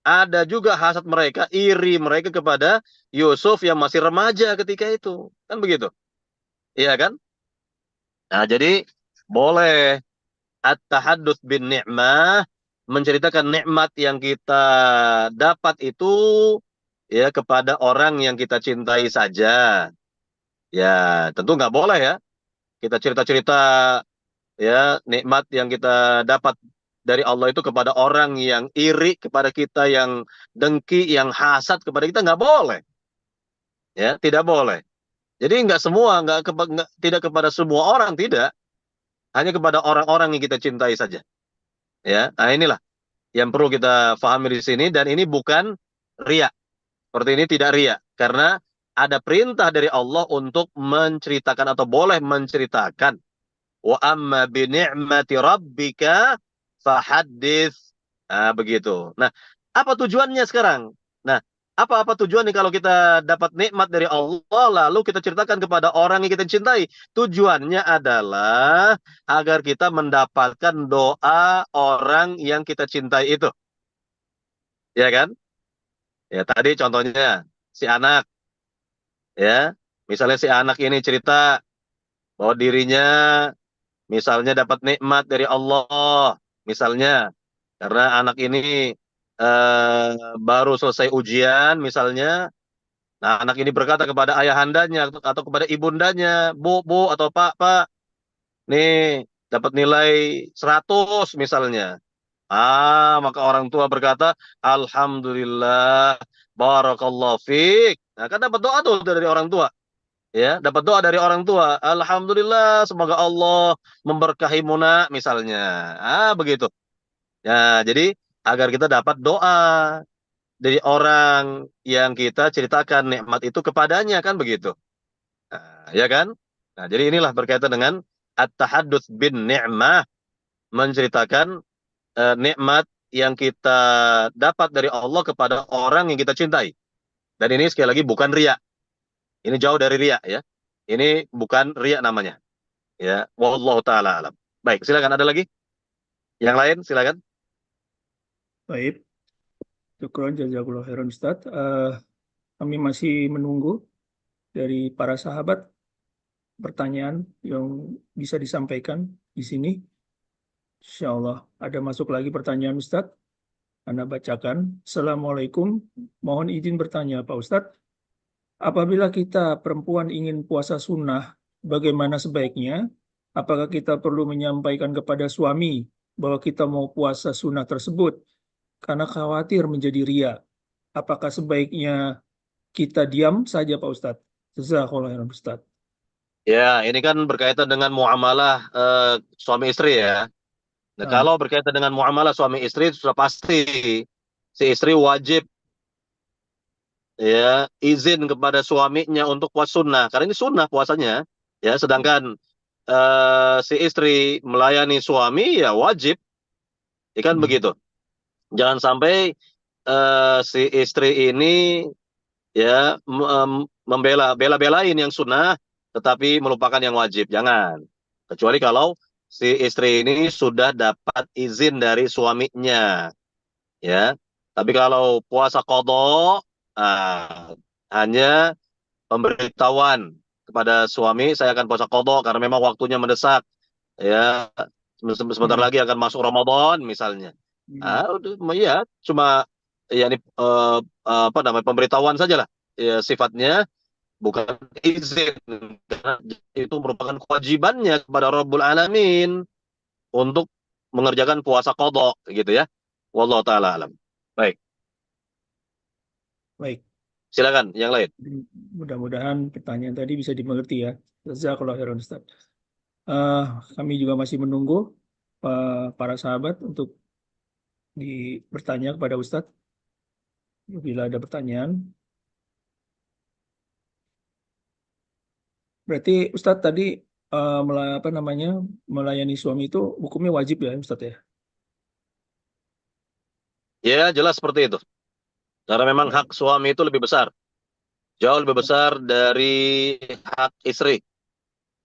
Ada juga hasad mereka, iri mereka kepada Yusuf yang masih remaja ketika itu. Kan begitu. Iya kan? Nah, jadi boleh at-tahadduts bin ni'mah, menceritakan nikmat yang kita dapat itu ya kepada orang yang kita cintai saja. Ya, tentu nggak boleh ya. Kita cerita-cerita ya nikmat yang kita dapat dari Allah itu kepada orang yang iri kepada kita, yang dengki, yang hasad kepada kita, nggak boleh. Ya, tidak boleh. Jadi nggak semua, tidak kepada semua orang, tidak. Hanya kepada orang-orang yang kita cintai saja. Ya, nah inilah yang perlu kita fahami di sini, dan ini bukan riya. Seperti ini tidak riya, karena ada perintah dari Allah untuk menceritakan atau boleh menceritakan. Wa amma bi ni'mati rabbika fahaddits. Nah, begitu. Nah, apa tujuannya sekarang? Nah, apa tujuannya kalau kita dapat nikmat dari Allah lalu kita ceritakan kepada orang yang kita cintai? Tujuannya adalah agar kita mendapatkan doa orang yang kita cintai itu. Ya kan? Ya tadi contohnya si anak ya. Misalnya si anak ini cerita bahwa dirinya misalnya dapat nikmat dari Allah, misalnya karena anak ini eh, baru selesai ujian, misalnya. Nah, anak ini berkata kepada ayahandanya atau kepada ibundanya, Bu, Bu, atau Pak, Pak, nih dapat nilai 100 misalnya. Maka orang tua berkata, Alhamdulillah, Barakallahu fiik. Nah, kan dapat doa tuh dari orang tua. Ya, dapat doa dari orang tua. Alhamdulillah, semoga Allah memberkahi Muna misalnya. Begitu. Ya, jadi agar kita dapat doa dari orang yang kita ceritakan nikmat itu kepadanya, kan begitu. Nah, ya kan? Nah, jadi inilah berkaitan dengan at-tahadduts bin ni'mah, menceritakan nikmat yang kita dapat dari Allah kepada orang yang kita cintai. Dan ini sekali lagi bukan riya. Ini jauh dari riya ya. Ini bukan riya namanya. Ya, wallahu taala alam. Baik, silakan ada lagi? Yang lain silakan. Baik, Syukron, jazakallah khairan Ustaz. Kami masih menunggu dari para sahabat pertanyaan yang bisa disampaikan di sini. Insya Allah ada masuk lagi pertanyaan Ustaz. Anda bacakan. Assalamualaikum. Mohon izin bertanya Pak Ustadz. Apabila kita perempuan ingin puasa sunnah, bagaimana sebaiknya? Apakah kita perlu menyampaikan kepada suami bahwa kita mau puasa sunnah tersebut? Karena khawatir menjadi ria. Apakah sebaiknya kita diam saja Pak Ustadz? Jazakallah khairan Ustadz. Ya, ini kan berkaitan dengan muamalah suami istri ya. Nah, Nah, kalau berkaitan dengan muamalah suami istri sudah pasti si istri wajib ya izin kepada suaminya untuk puasa sunnah karena ini sunnah puasanya ya. Sedangkan si istri melayani suami ya wajib, ya kan hmm, begitu. Jangan sampai si istri ini ya bela-belain yang sunnah tetapi melupakan yang wajib. Jangan. Kecuali kalau si istri ini sudah dapat izin dari suaminya, ya. Tapi kalau puasa qadha, ah, hanya pemberitahuan kepada suami, saya akan puasa qadha karena memang waktunya mendesak, ya. Sebentar hmm, lagi akan masuk Ramadan misalnya. hmm. Ya, cuma ya ini apa namanya pemberitahuan saja lah. Ya, sifatnya bukan izin karena itu merupakan kewajibannya kepada Rabbul Alamin untuk mengerjakan puasa qadha gitu ya. Wallahu taala alam. Baik, Baik. silakan yang lain. Mudah-mudahan pertanyaan tadi bisa dimengerti ya. Jazakallah khairan Ustaz. Eh, Kami juga masih menunggu para sahabat untuk bertanya kepada Ustadz. Bila ada pertanyaan, berarti Ustadz tadi apa namanya melayani suami itu hukumnya wajib ya Ustadz ya? Ya, jelas seperti itu. Karena memang hak Baik. suami itu lebih besar, jauh lebih besar dari hak istri.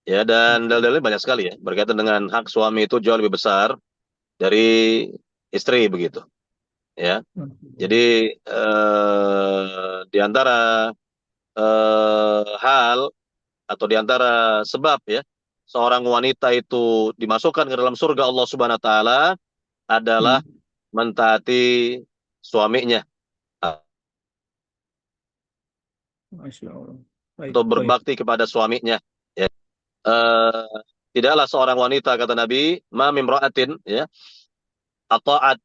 Ya, dan dalil-dalil banyak sekali ya berkaitan dengan hak suami itu jauh lebih besar dari istri begitu. Ya, jadi di antara hal atau di antara sebab ya seorang wanita itu dimasukkan ke dalam surga Allah Subhanahu wa taala adalah Hmm. mentaati suaminya Masya Allah. Baik, atau baik. berbakti kepada suaminya. Ya. Eh, Tidaklah seorang wanita kata Nabi, ma mimra'atin ya, ata'at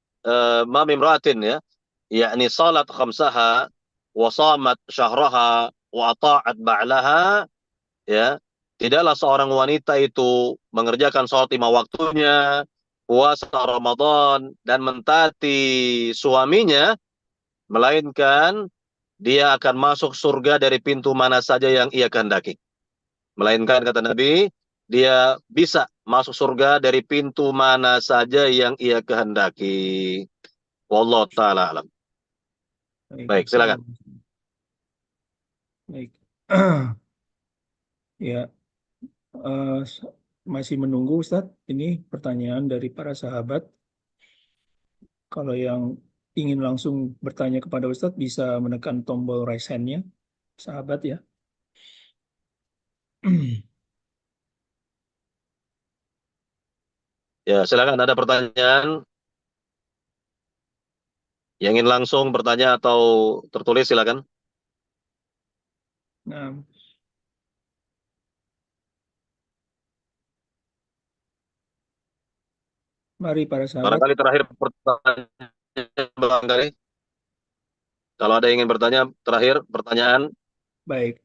ma mimra'atin ya, yakni salat khamsaha wa shamat syahraha wa ata'at ba'laha ya. Tidaklah seorang wanita itu mengerjakan sholat lima waktunya, puasa Ramadan dan mentaati suaminya, melainkan dia akan masuk surga dari pintu mana saja yang ia kehendaki. Melainkan kata Nabi, dia bisa masuk surga dari pintu mana saja yang ia kehendaki. Wallahu taala alam. Baik, Baik, Masya silakan. Allah. Baik. Ya, masih menunggu Ustadz. Ini pertanyaan dari para sahabat. Kalau yang ingin langsung bertanya kepada Ustadz bisa menekan tombol raise hand-nya, sahabat ya. Ya, silakan ada pertanyaan yang ingin langsung bertanya atau tertulis silakan. Nah, mari para sahabat. Barangkali terakhir pertanyaan barangkali kalau ada yang ingin bertanya terakhir pertanyaan. Baik,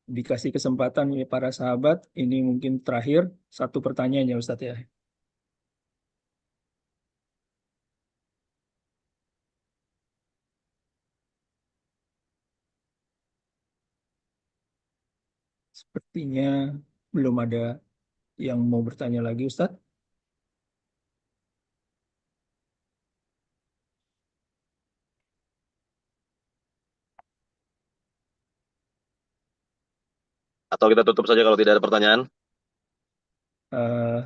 dikasih kesempatan ya para sahabat. Ini mungkin terakhir satu pertanyaan ya Ustadz ya. Sepertinya belum ada yang mau bertanya lagi Ustadz. Atau kita tutup saja kalau tidak ada pertanyaan. Eh,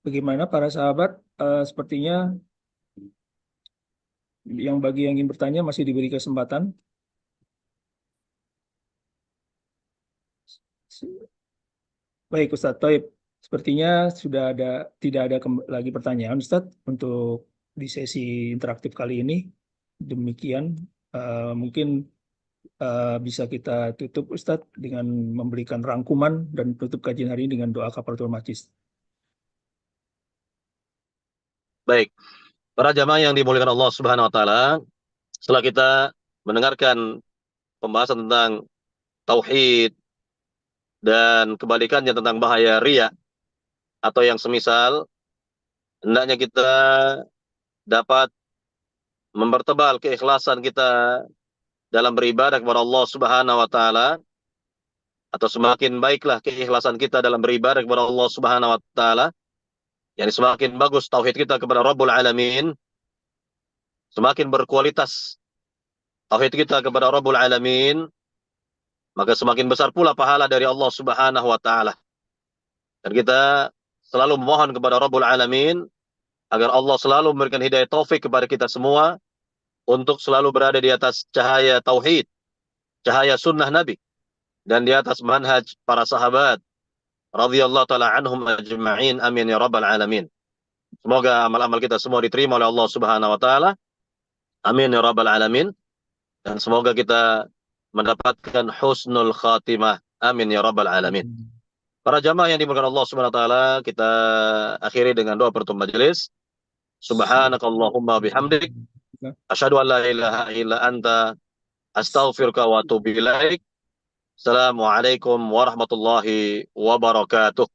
Bagaimana para sahabat? Sepertinya Yang bagi yang ingin bertanya masih diberi kesempatan. Baik, Ustadz Toib. Sepertinya sudah tidak ada lagi pertanyaan, Ustadz, untuk di sesi interaktif kali ini. Demikian, mungkin bisa kita tutup, Ustadz, dengan memberikan rangkuman dan tutup kajian hari ini dengan doa kafaratul majlis. Baik, para jamaah yang dimuliakan Allah Subhanahu wa taala, setelah kita mendengarkan pembahasan tentang tauhid dan kebalikannya tentang bahaya riya atau yang semisal, hendaknya kita dapat mempertebal keikhlasan kita dalam beribadah kepada Allah Subhanahu wa taala, atau semakin baiklah keikhlasan kita dalam beribadah kepada Allah Subhanahu wa taala, yani semakin bagus tauhid kita kepada Rabbul Alamin, semakin berkualitas tauhid kita kepada Rabbul Alamin, maka semakin besar pula pahala dari Allah Subhanahu wa taala. Dan kita selalu memohon kepada Rabbul Alamin agar Allah selalu memberikan hidayah taufik kepada kita semua untuk selalu berada di atas cahaya tauhid, cahaya sunnah Nabi, dan di atas manhaj para sahabat radhiyallahu taala anhum ajma'in, amin ya rabbal alamin. Semoga amal-amal kita semua diterima oleh Allah Subhanahu wa taala, amin ya rabbal alamin, dan semoga kita mendapatkan husnul khatimah, amin ya rabbal alamin. Para jamaah yang dimuliakan Allah Subhanahu wa taala, kita akhiri dengan doa penutup majelis. Subhanakallahumma bihamdik, asyhadu an la ilaha illa anta, astaghfiruka wa atubu ilaik. Assalamualaikum warahmatullahi wabarakatuh.